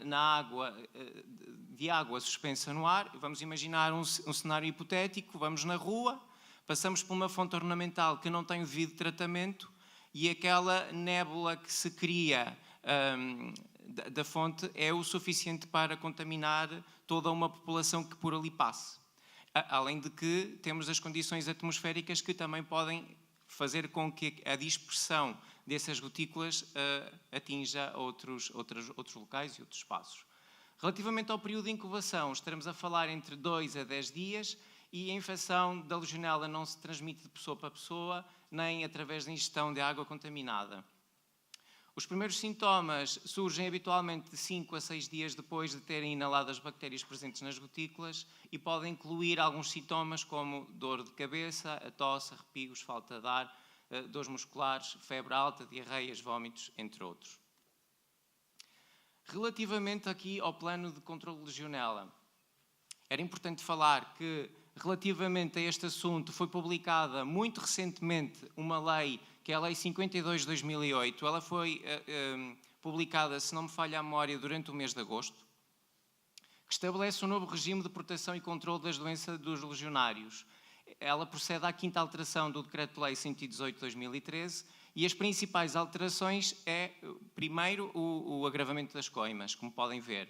de água suspensa no ar. Vamos imaginar um cenário hipotético, vamos na rua, passamos por uma fonte ornamental que não tem o devido tratamento e aquela nébula que se cria da fonte é o suficiente para contaminar toda uma população que por ali passe. Além de que temos as condições atmosféricas que também podem fazer com que a dispersão dessas gotículas atinja outros locais e outros espaços. Relativamente ao período de incubação, estaremos a falar entre 2 a 10 dias e a infecção da legionela não se transmite de pessoa para pessoa, nem através da ingestão de água contaminada. Os primeiros sintomas surgem habitualmente de 5 a 6 dias depois de terem inalado as bactérias presentes nas gotículas e podem incluir alguns sintomas como dor de cabeça, a tosse, arrepios, falta de ar, dores musculares, febre alta, diarreias, vômitos, entre outros. Relativamente aqui ao plano de controle de legionela, era importante falar que, relativamente a este assunto, foi publicada muito recentemente uma lei, que é a Lei 52 de 2008. Ela foi publicada, se não me falha a memória, durante o mês de agosto, que estabelece um novo regime de proteção e controle das doenças dos legionários. Ela procede à 5ª alteração do Decreto-Lei 118 de 2013 e as principais alterações é, primeiro, o agravamento das coimas, como podem ver.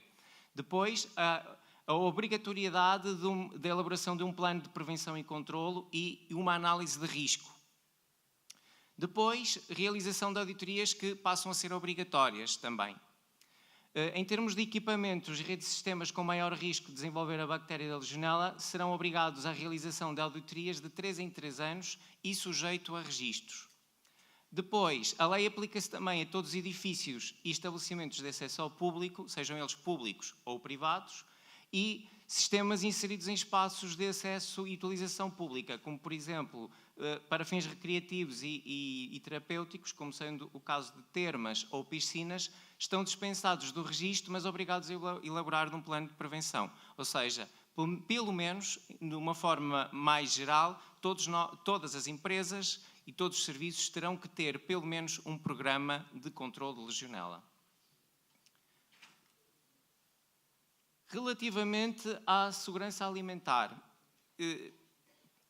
Depois, a obrigatoriedade da elaboração de um plano de prevenção e controlo e uma análise de risco. Depois, realização de auditorias que passam a ser obrigatórias também. Em termos de equipamentos e redes de sistemas com maior risco de desenvolver a bactéria da legionela, serão obrigados à realização de auditorias de 3 em 3 anos e sujeito a registros. Depois, a lei aplica-se também a todos os edifícios e estabelecimentos de acesso ao público, sejam eles públicos ou privados, e sistemas inseridos em espaços de acesso e utilização pública, como, por exemplo, para fins recreativos e terapêuticos, como sendo o caso de termas ou piscinas, estão dispensados do registro, mas obrigados a elaborar um plano de prevenção. Ou seja, pelo menos, de uma forma mais geral, todas as empresas e todos os serviços terão que ter, pelo menos, um programa de controle de legionela. Relativamente à segurança alimentar,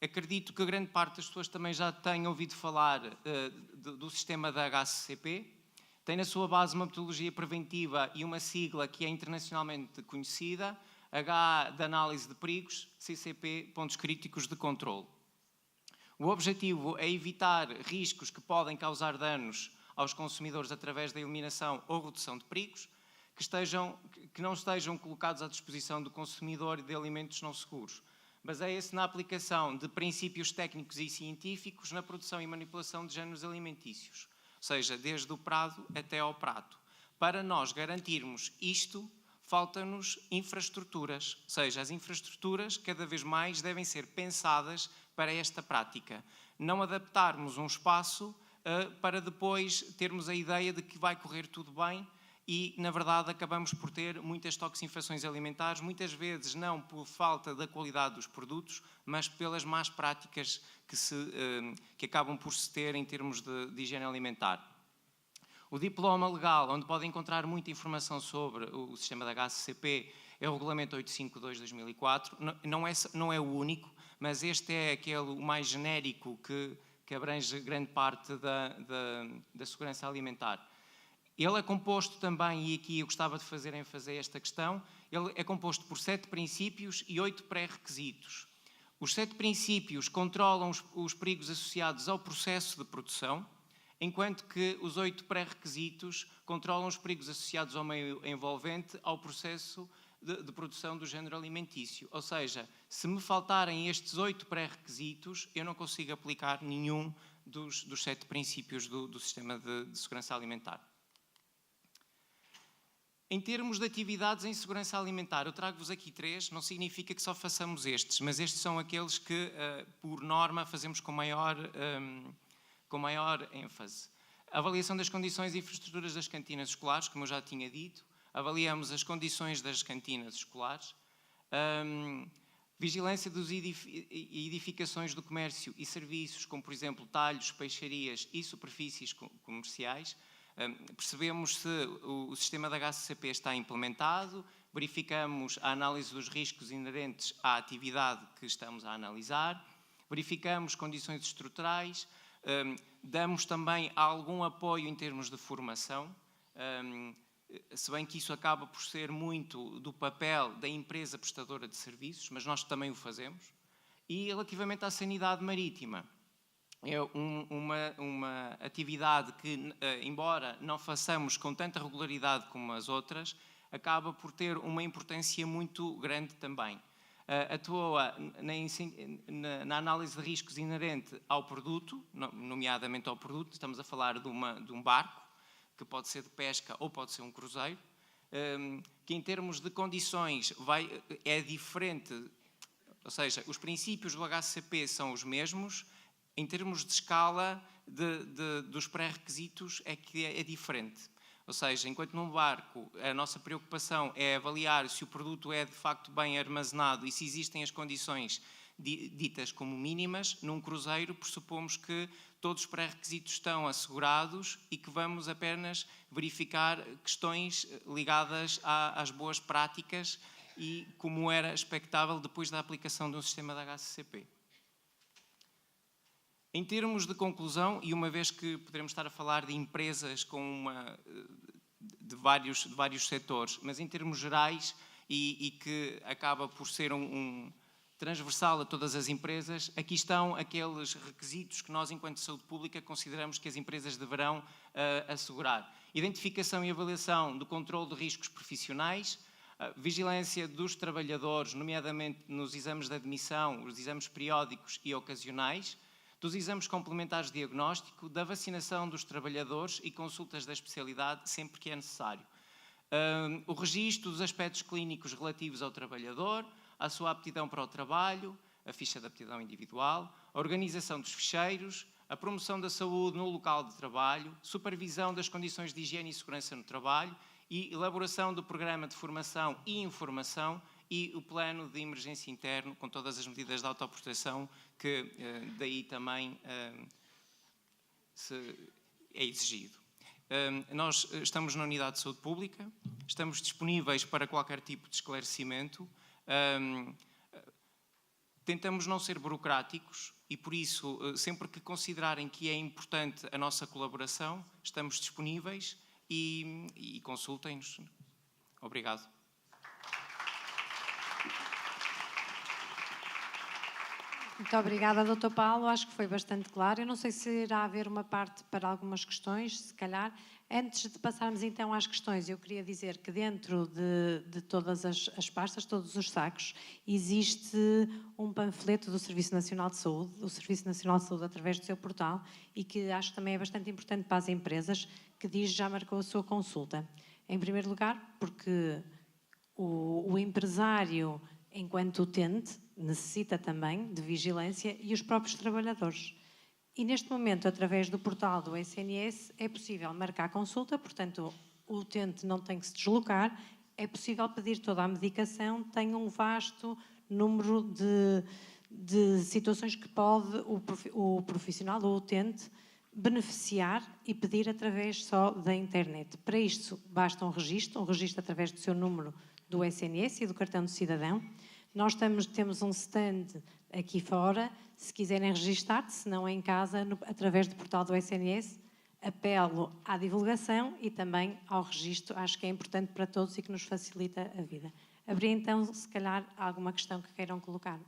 acredito que grande parte das pessoas também já tenham ouvido falar do sistema da HACCP. Tem na sua base uma metodologia preventiva e uma sigla que é internacionalmente conhecida, H de análise de perigos, CCP, pontos críticos de controle. O objetivo é evitar riscos que podem causar danos aos consumidores através da eliminação ou redução de perigos que não estejam colocados à disposição do consumidor de alimentos não seguros. Baseia-se na aplicação de princípios técnicos e científicos na produção e manipulação de géneros alimentícios, ou seja, desde o prado até ao prato. Para nós garantirmos isto, faltam-nos infraestruturas, ou seja, as infraestruturas cada vez mais devem ser pensadas para esta prática. Não adaptarmos um espaço para depois termos a ideia de que vai correr tudo bem e, na verdade, acabamos por ter muitas toxinfações alimentares, muitas vezes não por falta da qualidade dos produtos, mas pelas más práticas que acabam por se ter em termos de higiene alimentar. O diploma legal, onde podem encontrar muita informação sobre o sistema da HACCP, é o Regulamento 852/2004. Não é o único, mas este é aquele mais genérico que abrange grande parte da segurança alimentar. Ele é composto também, e aqui eu gostava de fazer ênfase a esta questão, ele é composto por 7 princípios e 8 pré-requisitos. Os 7 princípios controlam os perigos associados ao processo de produção, enquanto que os 8 pré-requisitos controlam os perigos associados ao meio envolvente, ao processo de produção do género alimentício. Ou seja, se me faltarem estes 8 pré-requisitos, eu não consigo aplicar nenhum dos 7 princípios do sistema de segurança alimentar. Em termos de atividades em segurança alimentar, eu trago-vos aqui 3, não significa que só façamos estes, mas estes são aqueles que, por norma, fazemos com maior ênfase. A avaliação das condições e infraestruturas das cantinas escolares, como eu já tinha dito, avaliamos as condições das cantinas escolares, vigilância das edificações do comércio e serviços, como por exemplo talhos, peixarias e superfícies comerciais. Percebemos se o sistema da HACCP está implementado, verificamos a análise dos riscos inerentes à atividade que estamos a analisar, verificamos condições estruturais, damos também algum apoio em termos de formação, se bem que isso acaba por ser muito do papel da empresa prestadora de serviços, mas nós também o fazemos. E relativamente à sanidade marítima, é uma atividade que, embora não façamos com tanta regularidade como as outras, acaba por ter uma importância muito grande também. Atua na análise de riscos inerente ao produto, nomeadamente ao produto, estamos a falar de um barco, que pode ser de pesca ou pode ser um cruzeiro, que em termos de condições é diferente, ou seja, os princípios do HACCP são os mesmos, em termos de escala dos pré-requisitos é que é diferente. Ou seja, enquanto num barco a nossa preocupação é avaliar se o produto é de facto bem armazenado e se existem as condições ditas como mínimas, num cruzeiro pressupomos que todos os pré-requisitos estão assegurados e que vamos apenas verificar questões ligadas às boas práticas e como era expectável depois da aplicação de um sistema da HACCP. Em termos de conclusão, e uma vez que poderemos estar a falar de empresas de vários setores, mas em termos gerais e que acaba por ser transversal a todas as empresas, aqui estão aqueles requisitos que nós, enquanto saúde pública, consideramos que as empresas deverão assegurar. Identificação e avaliação do controle de riscos profissionais, vigilância dos trabalhadores, nomeadamente nos exames de admissão, os exames periódicos e ocasionais, dos exames complementares de diagnóstico, da vacinação dos trabalhadores e consultas da especialidade sempre que é necessário. O registro dos aspectos clínicos relativos ao trabalhador, a sua aptidão para o trabalho, a ficha de aptidão individual, a organização dos ficheiros, a promoção da saúde no local de trabalho, supervisão das condições de higiene e segurança no trabalho e elaboração do programa de formação e informação e o plano de emergência interno, com todas as medidas de autoproteção que daí também é exigido. Nós estamos na Unidade de Saúde Pública, estamos disponíveis para qualquer tipo de esclarecimento, tentamos não ser burocráticos e, por isso, sempre que considerarem que é importante a nossa colaboração, estamos disponíveis e consultem-nos. Obrigado. Muito obrigada, Dr. Paulo. Acho que foi bastante claro. Eu não sei se irá haver uma parte para algumas questões, se calhar. Antes de passarmos então às questões, eu queria dizer que dentro de todas as pastas, todos os sacos, existe um panfleto do Serviço Nacional de Saúde, o Serviço Nacional de Saúde através do seu portal, e que acho que também é bastante importante para as empresas, que diz já marcou a sua consulta. Em primeiro lugar, porque o empresário, enquanto utente, necessita também de vigilância e os próprios trabalhadores. E neste momento, através do portal do SNS, é possível marcar consulta, portanto, o utente não tem que se deslocar, é possível pedir toda a medicação, tem um vasto número de situações que pode o profissional, o utente, beneficiar e pedir através só da internet. Para isto, basta um registro através do seu número do SNS e do cartão de cidadão. Nós temos um stand aqui fora, se quiserem registar-se, se não em casa, através do portal do SNS, apelo à divulgação e também ao registro, acho que é importante para todos e que nos facilita a vida. Abri então, se calhar, alguma questão que queiram colocar.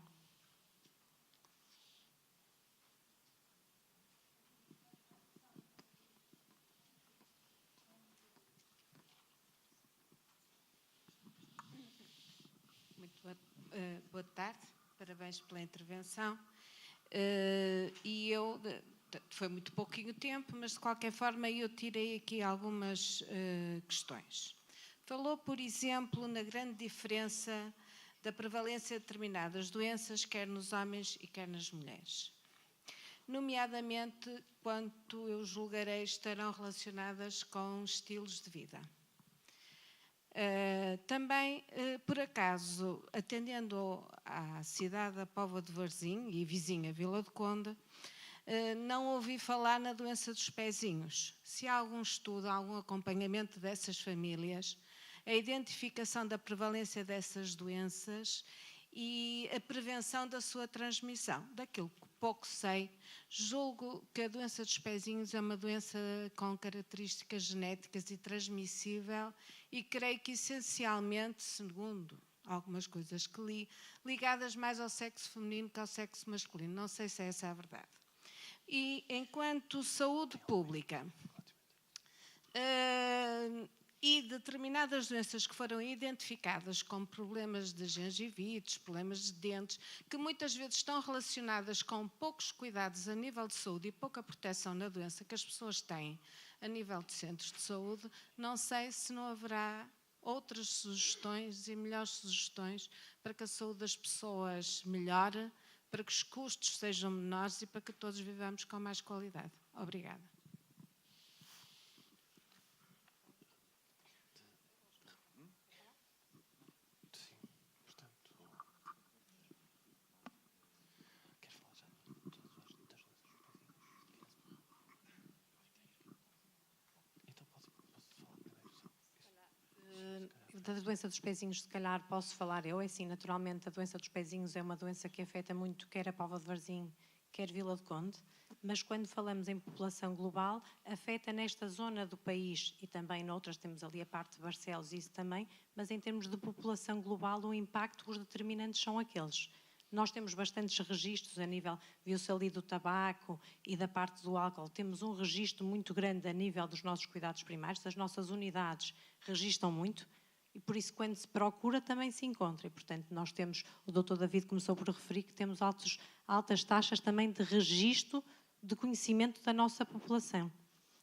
Boa tarde, parabéns pela intervenção. Foi muito pouquinho tempo, mas de qualquer forma eu tirei aqui algumas questões. Falou, por exemplo, na grande diferença da prevalência de determinadas doenças, quer nos homens e quer nas mulheres. Nomeadamente, quanto eu julgarei estarão relacionadas com estilos de vida. Também, por acaso, atendendo à cidade da Póvoa de Varzim e vizinha Vila de Conde, não ouvi falar na doença dos pezinhos. Se há algum estudo, algum acompanhamento dessas famílias, a identificação da prevalência dessas doenças e a prevenção da sua transmissão. Daquilo que pouco sei, julgo que a doença dos pezinhos é uma doença com características genéticas e transmissível e creio que essencialmente, segundo algumas coisas que li, ligadas mais ao sexo feminino que ao sexo masculino. Não sei se essa é a verdade. E enquanto saúde pública e determinadas doenças que foram identificadas como problemas de gengivites, problemas de dentes, que muitas vezes estão relacionadas com poucos cuidados a nível de saúde e pouca proteção na doença que as pessoas têm a nível de centros de saúde, não sei se não haverá outras sugestões e melhores sugestões para que a saúde das pessoas melhore, para que os custos sejam menores e para que todos vivamos com mais qualidade. Obrigada. Da doença dos pezinhos, se calhar posso falar eu. É assim, naturalmente, a doença dos pezinhos é uma doença que afeta muito quer a Póvoa de Varzim, quer Vila de Conde, mas quando falamos em população global, afeta nesta zona do país e também noutras, temos ali a parte de Barcelos, isso também, mas em termos de população global, o impacto, os determinantes são aqueles. Nós temos bastantes registros a nível, viu-se ali do tabaco e da parte do álcool, temos um registro muito grande a nível dos nossos cuidados primários, as nossas unidades registram muito, e por isso quando se procura também se encontra. E, portanto, nós temos, o Dr. David começou por referir que temos altas taxas também de registro de conhecimento da nossa população,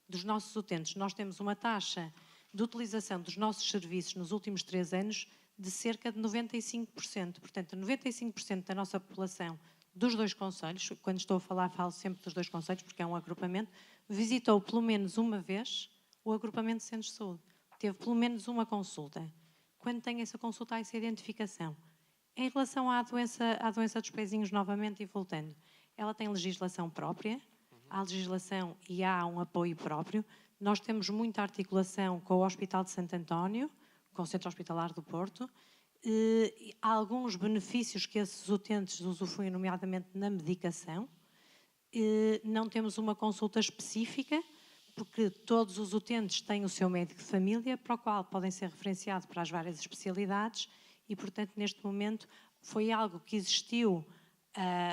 dos nossos utentes. Nós temos uma taxa de utilização dos nossos serviços nos últimos 3 anos de cerca de 95%. Portanto, 95% da nossa população dos 2 concelhos, quando estou a falar, falo sempre dos 2 concelhos, porque é um agrupamento, visitou pelo menos uma vez o agrupamento de centros de saúde. Teve pelo menos uma consulta. Quando tem essa consulta, há essa identificação. Em relação à doença dos pezinhos, novamente, e voltando, ela tem legislação própria, há legislação e há um apoio próprio. Nós temos muita articulação com o Hospital de Santo António, com o Centro Hospitalar do Porto. Há alguns benefícios que esses utentes usufruem, nomeadamente na medicação. Não temos uma consulta específica, porque todos os utentes têm o seu médico de família, para o qual podem ser referenciados para as várias especialidades e, portanto, neste momento foi algo que existiu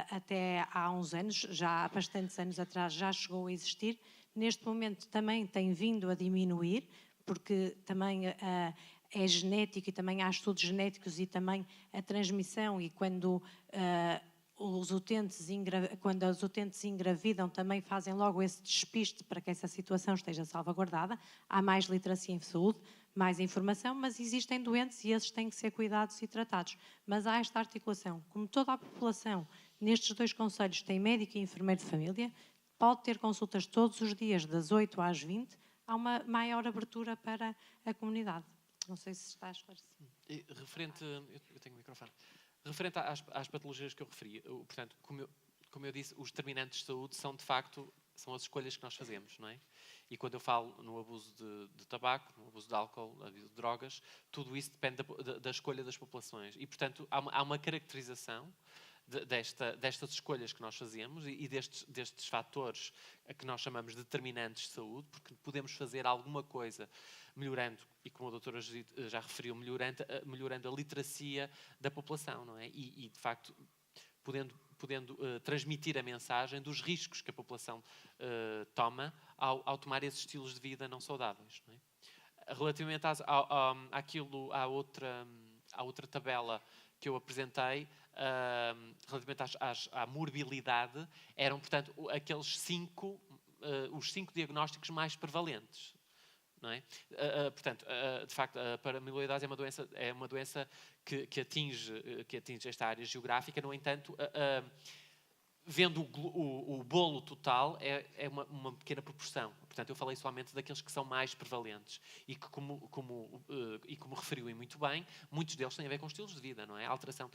até há uns anos, já há bastantes anos atrás já chegou a existir. Neste momento também tem vindo a diminuir, porque também é genético e também há estudos genéticos e também a transmissão, e quando as utentes engravidam também fazem logo esse despiste para que essa situação esteja salvaguardada. Há mais literacia em saúde, mais informação, mas existem doentes e esses têm que ser cuidados e tratados. Mas há esta articulação. Como toda a população nestes 2 concelhos tem médico e enfermeiro de família, pode ter consultas todos os dias das 8 às 20, há uma maior abertura para a comunidade. Não sei se está esclarecido. Referente, eu tenho o microfone. Referente às patologias que eu referi, portanto, como eu disse, os determinantes de saúde são, de facto, são as escolhas que nós fazemos, não é? E quando eu falo no abuso de tabaco, no abuso de álcool, no abuso de drogas, tudo isso depende da escolha das populações. E, portanto, há uma caracterização destas escolhas que nós fazemos e destes fatores a que nós chamamos de determinantes de saúde, porque podemos fazer alguma coisa melhorando, e como a doutora Judite já referiu, melhorando a literacia da população, não é? E de facto, podendo transmitir a mensagem dos riscos que a população toma ao tomar esses estilos de vida não saudáveis, não é? Relativamente à outra tabela que eu apresentei, relativamente à morbilidade, eram, portanto, aqueles os 5 diagnósticos mais prevalentes. Não é? Portanto, de facto, a paramiloidose é uma doença que atinge esta área geográfica. No entanto, vendo o bolo total, é uma pequena proporção. Portanto, eu falei somente daqueles que são mais prevalentes e que, como referiu muito bem, muitos deles têm a ver com estilos de vida, não é? A alteração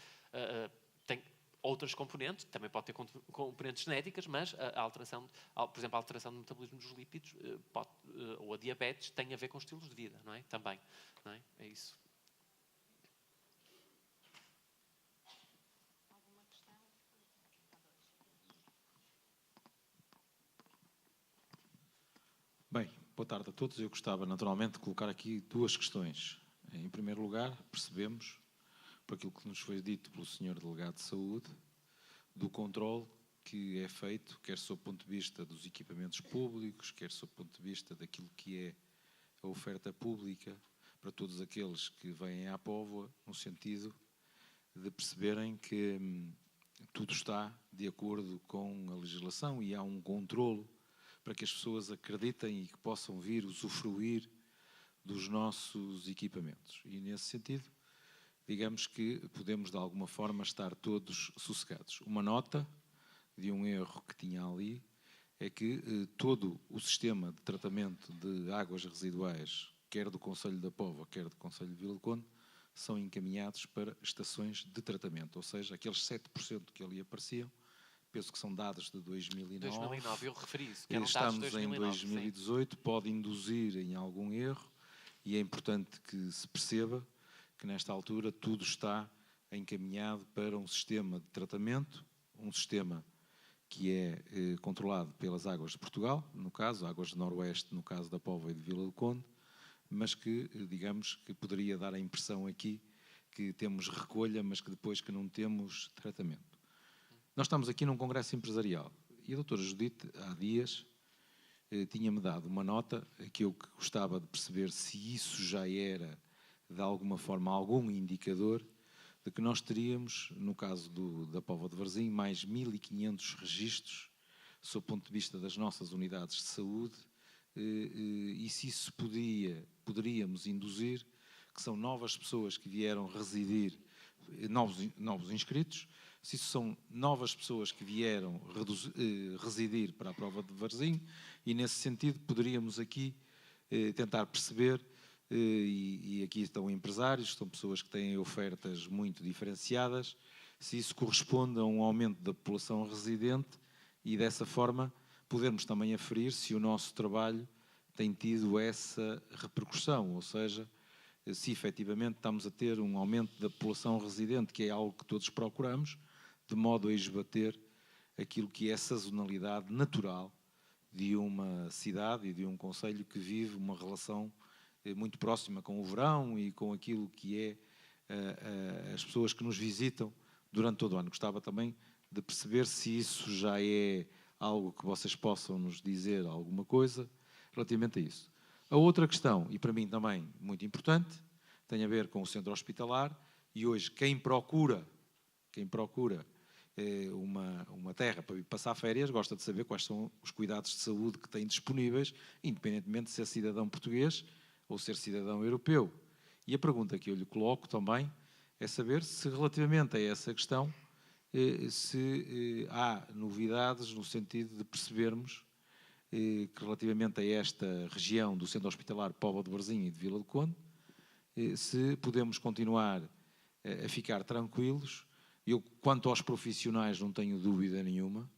tem outras componentes, também pode ter componentes genéticas, mas a alteração, por exemplo, a alteração do metabolismo dos lípidos ou a diabetes tem a ver com estilos de vida, não é? Também, não é? É isso. Bem, boa tarde a todos. Eu gostava naturalmente de colocar aqui 2 questões. Em primeiro lugar, percebemos, por aquilo que nos foi dito pelo Sr. Delegado de Saúde, do controle que é feito, quer sob o ponto de vista dos equipamentos públicos, quer sob o ponto de vista daquilo que é a oferta pública para todos aqueles que vêm à Póvoa, no sentido de perceberem que tudo está de acordo com a legislação e há um controlo para que as pessoas acreditem e que possam vir usufruir dos nossos equipamentos. E, nesse sentido, digamos que podemos, de alguma forma, estar todos sossegados. Uma nota de um erro que tinha ali é que todo o sistema de tratamento de águas residuais, quer do Concelho da Póvoa, quer do Concelho de Vila do Conde, são encaminhados para estações de tratamento, ou seja, aqueles 7% que ali apareciam, penso que são dados de 2009. 2009, eu referi isso, que eram Estamos dados de 2009, em 2018, sim. Pode induzir em algum erro e é importante que se perceba que nesta altura tudo está encaminhado para um sistema de tratamento, um sistema que é controlado pelas Águas de Portugal, no caso, Águas de Noroeste, no caso da Póvoa e de Vila do Conde, mas que, digamos, que poderia dar a impressão aqui que temos recolha, mas que depois que não temos tratamento. Nós estamos aqui num congresso empresarial e a doutora Judite, há dias, tinha-me dado uma nota que eu gostava de perceber se isso já era, de alguma forma, algum indicador de que nós teríamos, no caso da Póvoa de Varzim, mais 1.500 registros, sob o ponto de vista das nossas unidades de saúde, e se isso poderíamos induzir que são novas pessoas que vieram residir, novos inscritos, se isso são novas pessoas que vieram residir para a Póvoa de Varzim, e nesse sentido poderíamos aqui tentar perceber, e aqui estão empresários, estão pessoas que têm ofertas muito diferenciadas, se isso corresponde a um aumento da população residente e dessa forma podermos também aferir se o nosso trabalho tem tido essa repercussão, ou seja, se efetivamente estamos a ter um aumento da população residente, que é algo que todos procuramos, de modo a esbater aquilo que é a sazonalidade natural de uma cidade e de um concelho que vive uma relação muito próxima com o verão e com aquilo que é as pessoas que nos visitam durante todo o ano. Gostava também de perceber se isso já é algo que vocês possam nos dizer alguma coisa relativamente a isso. A outra questão, e para mim também muito importante, tem a ver com o centro hospitalar, e hoje quem procura uma terra para ir passar férias gosta de saber quais são os cuidados de saúde que tem disponíveis, independentemente de ser cidadão português ou ser cidadão europeu. E a pergunta que eu lhe coloco também é saber se, relativamente a essa questão, se há novidades no sentido de percebermos que, relativamente a esta região do centro hospitalar Póvoa de Varzim e de Vila do Conde, se podemos continuar a ficar tranquilos. Eu, quanto aos profissionais, não tenho dúvida nenhuma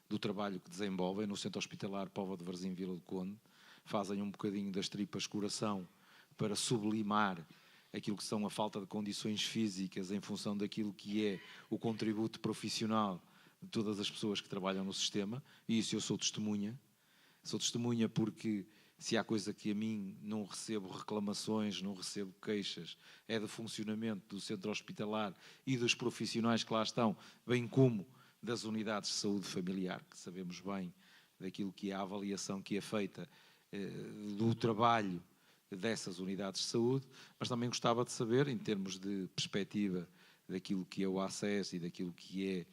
do trabalho que desenvolvem no centro hospitalar Póvoa de Varzim e Vila do Conde. Fazem um bocadinho das tripas coração para sublimar aquilo que são a falta de condições físicas em função daquilo que é o contributo profissional de todas as pessoas que trabalham no sistema, e isso eu sou testemunha. Sou testemunha porque se há coisa que a mim não recebo reclamações, não recebo queixas, é do funcionamento do centro hospitalar e dos profissionais que lá estão, bem como das unidades de saúde familiar, que sabemos bem daquilo que é a avaliação que é feita do trabalho dessas unidades de saúde, mas também gostava de saber, em termos de perspectiva daquilo que é o acesso e daquilo que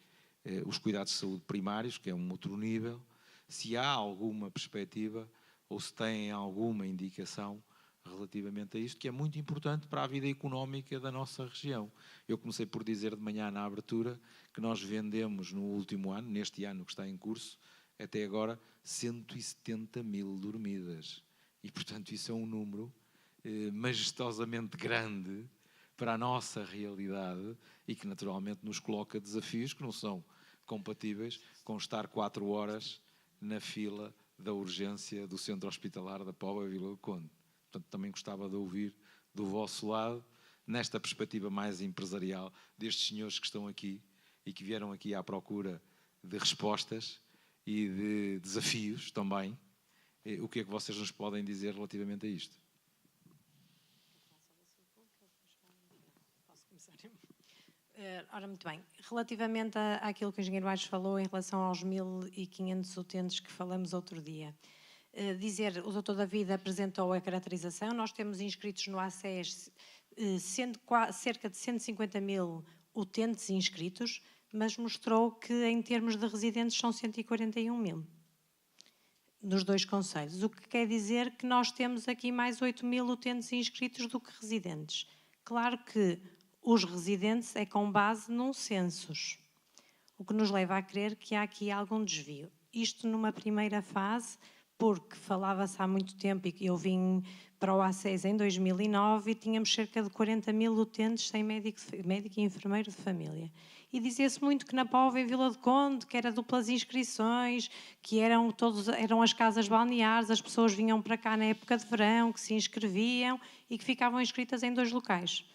é os cuidados de saúde primários, que é um outro nível, se há alguma perspectiva ou se têm alguma indicação relativamente a isto, que é muito importante para a vida económica da nossa região. Eu comecei por dizer de manhã na abertura que nós vendemos no último ano, neste ano que está em curso, até agora 170 mil dormidas. E, portanto, isso é um número majestosamente grande para a nossa realidade e que, naturalmente, nos coloca desafios que não são compatíveis com estar 4 horas na fila da urgência do centro hospitalar da Póvoa e Vila do Conde. Portanto, também gostava de ouvir do vosso lado, nesta perspectiva mais empresarial, destes senhores que estão aqui e que vieram aqui à procura de respostas e de desafios também, o que é que vocês nos podem dizer relativamente a isto? Ora, muito bem. Relativamente àquilo que o engenheiro Aires falou em relação aos 1.500 utentes que falamos outro dia, dizer, o Doutor David apresentou a caracterização, nós temos inscritos no ACES cerca de 150 mil utentes inscritos, mas mostrou que em termos de residentes são 141 mil. Dos dois concelhos, o que quer dizer que nós temos aqui mais 8 mil utentes inscritos do que residentes. Claro que os residentes é com base num census, o que nos leva a crer que há aqui algum desvio. Isto numa primeira fase, porque falava-se há muito tempo, e eu vim para o ACES em 2009 e tínhamos cerca de 40 mil utentes sem médico e enfermeiro de família. E dizia-se muito que na Póvoa e Vila do Conde, que era duplas inscrições, que eram as casas balneares, as pessoas vinham para cá na época de verão, que se inscreviam e que ficavam inscritas em 2 locais.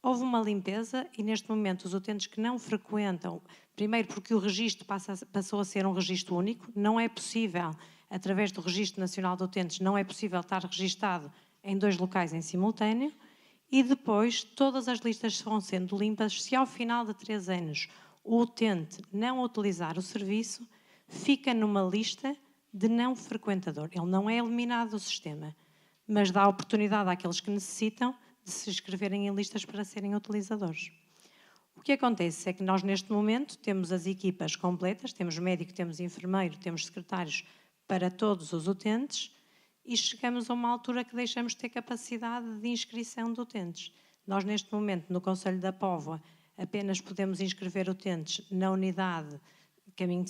Houve uma limpeza e neste momento os utentes que não frequentam, primeiro porque o registro passou a ser um registro único, não é possível, através do Registro Nacional de Utentes, não é possível estar registado em 2 locais em simultâneo, e depois todas as listas vão sendo limpas. Se ao final de 3 anos o utente não utilizar o serviço, fica numa lista de não frequentador. Ele não é eliminado do sistema, mas dá oportunidade àqueles que necessitam de se inscreverem em listas para serem utilizadores. O que acontece é que nós neste momento temos as equipas completas, temos médico, temos enfermeiro, temos secretários para todos os utentes, e chegamos a uma altura que deixamos de ter capacidade de inscrição de utentes. Nós, neste momento, no Concelho da Póvoa, apenas podemos inscrever utentes na unidade,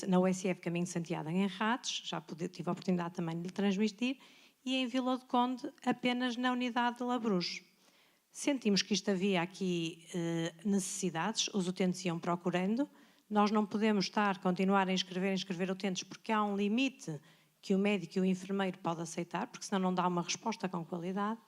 na USF Caminho de Santiago em Rates, já tive a oportunidade também de lhe transmitir, e em Vila do Conde, apenas na unidade de Labruz. Sentimos que isto havia aqui necessidades, os utentes iam procurando, nós não podemos continuar a inscrever utentes, porque há um limite que o médico e o enfermeiro podem aceitar, porque senão não dá uma resposta com qualidade,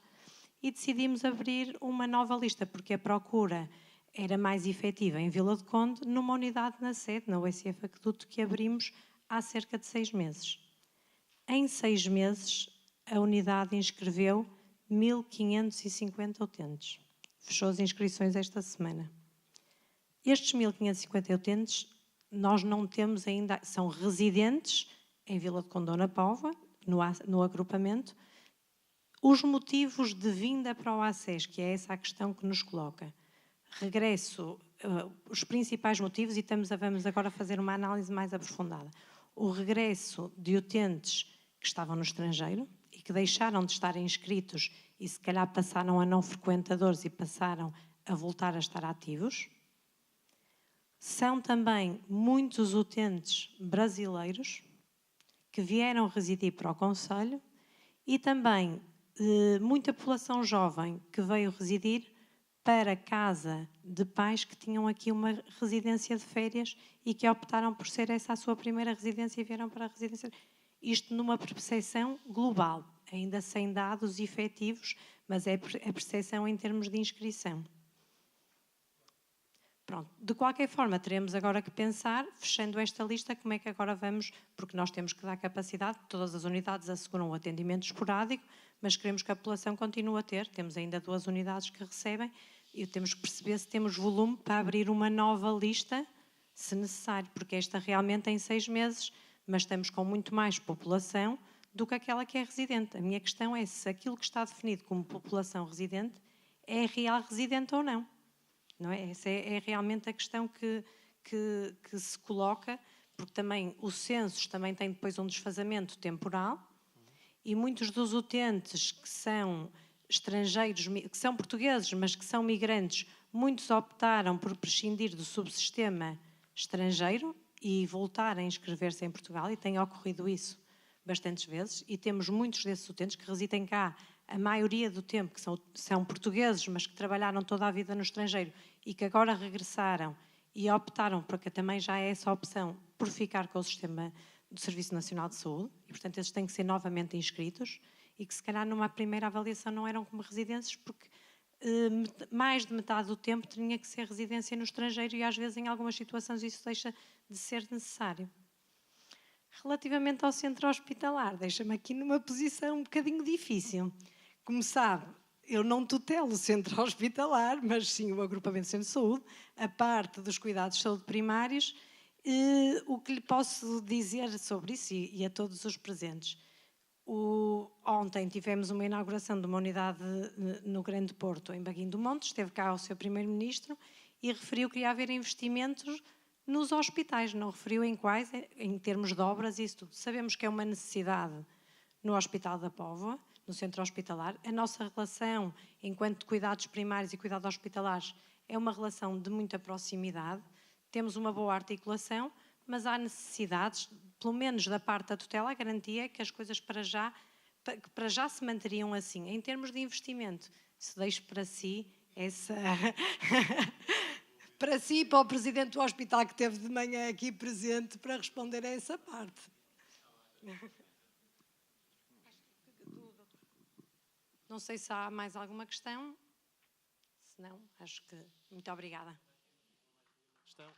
e decidimos abrir uma nova lista, porque a procura era mais efetiva em Vila do Conde, numa unidade na sede, na USF Aqueduto, que abrimos há cerca de 6 meses. Em 6 meses, a unidade inscreveu 1.550 utentes. Fechou as inscrições esta semana. Estes 1.550 utentes, nós não temos ainda, são residentes em Vila de Conde ou na Póvoa, no agrupamento. Os motivos de vinda para o ACES, que é essa a questão que nos coloca. Regresso, os principais motivos, e vamos agora fazer uma análise mais aprofundada. O regresso de utentes que estavam no estrangeiro e que deixaram de estar inscritos e se calhar passaram a não frequentadores e passaram a voltar a estar ativos. São também muitos utentes brasileiros que vieram residir para o concelho e também muita população jovem que veio residir para casa de pais que tinham aqui uma residência de férias e que optaram por ser essa a sua primeira residência e vieram para a residência. Isto numa percepção global, ainda sem dados efetivos, mas é a percepção em termos de inscrição. Pronto. De qualquer forma, teremos agora que pensar, fechando esta lista, como é que agora vamos, porque nós temos que dar capacidade, todas as unidades asseguram o atendimento esporádico, mas queremos que a população continue a ter, temos ainda 2 unidades que recebem, e temos que perceber se temos volume para abrir uma nova lista, se necessário, porque esta realmente tem 6 meses, mas estamos com muito mais população do que aquela que é residente. A minha questão é se aquilo que está definido como população residente é real residente ou não. Não é? Essa é realmente a questão que se coloca, porque também o censo também tem depois um desfazamento temporal e muitos dos utentes que são estrangeiros, que são portugueses, mas que são migrantes, muitos optaram por prescindir do subsistema estrangeiro e voltar a inscrever-se em Portugal, e tem ocorrido isso bastantes vezes, e temos muitos desses utentes que residem cá a maioria do tempo, que são portugueses, mas que trabalharam toda a vida no estrangeiro e que agora regressaram e optaram, porque também já é essa opção, por ficar com o sistema do Serviço Nacional de Saúde, e portanto eles têm que ser novamente inscritos, e que se calhar numa primeira avaliação não eram como residências, porque mais de metade do tempo tinha que ser residência no estrangeiro e às vezes em algumas situações isso deixa de ser necessário. Relativamente ao centro hospitalar, deixa-me aqui numa posição um bocadinho difícil. Como sabe, eu não tutelo o centro hospitalar, mas sim o agrupamento de centro de saúde, a parte dos cuidados de saúde primários. O que lhe posso dizer sobre isso e a todos os presentes? Ontem tivemos uma inauguração de uma unidade no Grande Porto, em Baguim do Monte, esteve cá o seu primeiro-ministro e referiu que ia haver investimentos nos hospitais, não referiu em quais, em termos de obras e isso tudo. Sabemos que é uma necessidade no Hospital da Póvoa, no centro hospitalar. A nossa relação, enquanto cuidados primários e cuidados hospitalares, é uma relação de muita proximidade. Temos uma boa articulação, mas há necessidades, pelo menos da parte da tutela, a garantia é que as coisas para já se manteriam assim. Em termos de investimento, se deixo para si essa... para si e para o presidente do hospital que esteve de manhã aqui presente para responder a essa parte. Não sei se há mais alguma questão. Se não, acho que... Muito obrigada. Questão?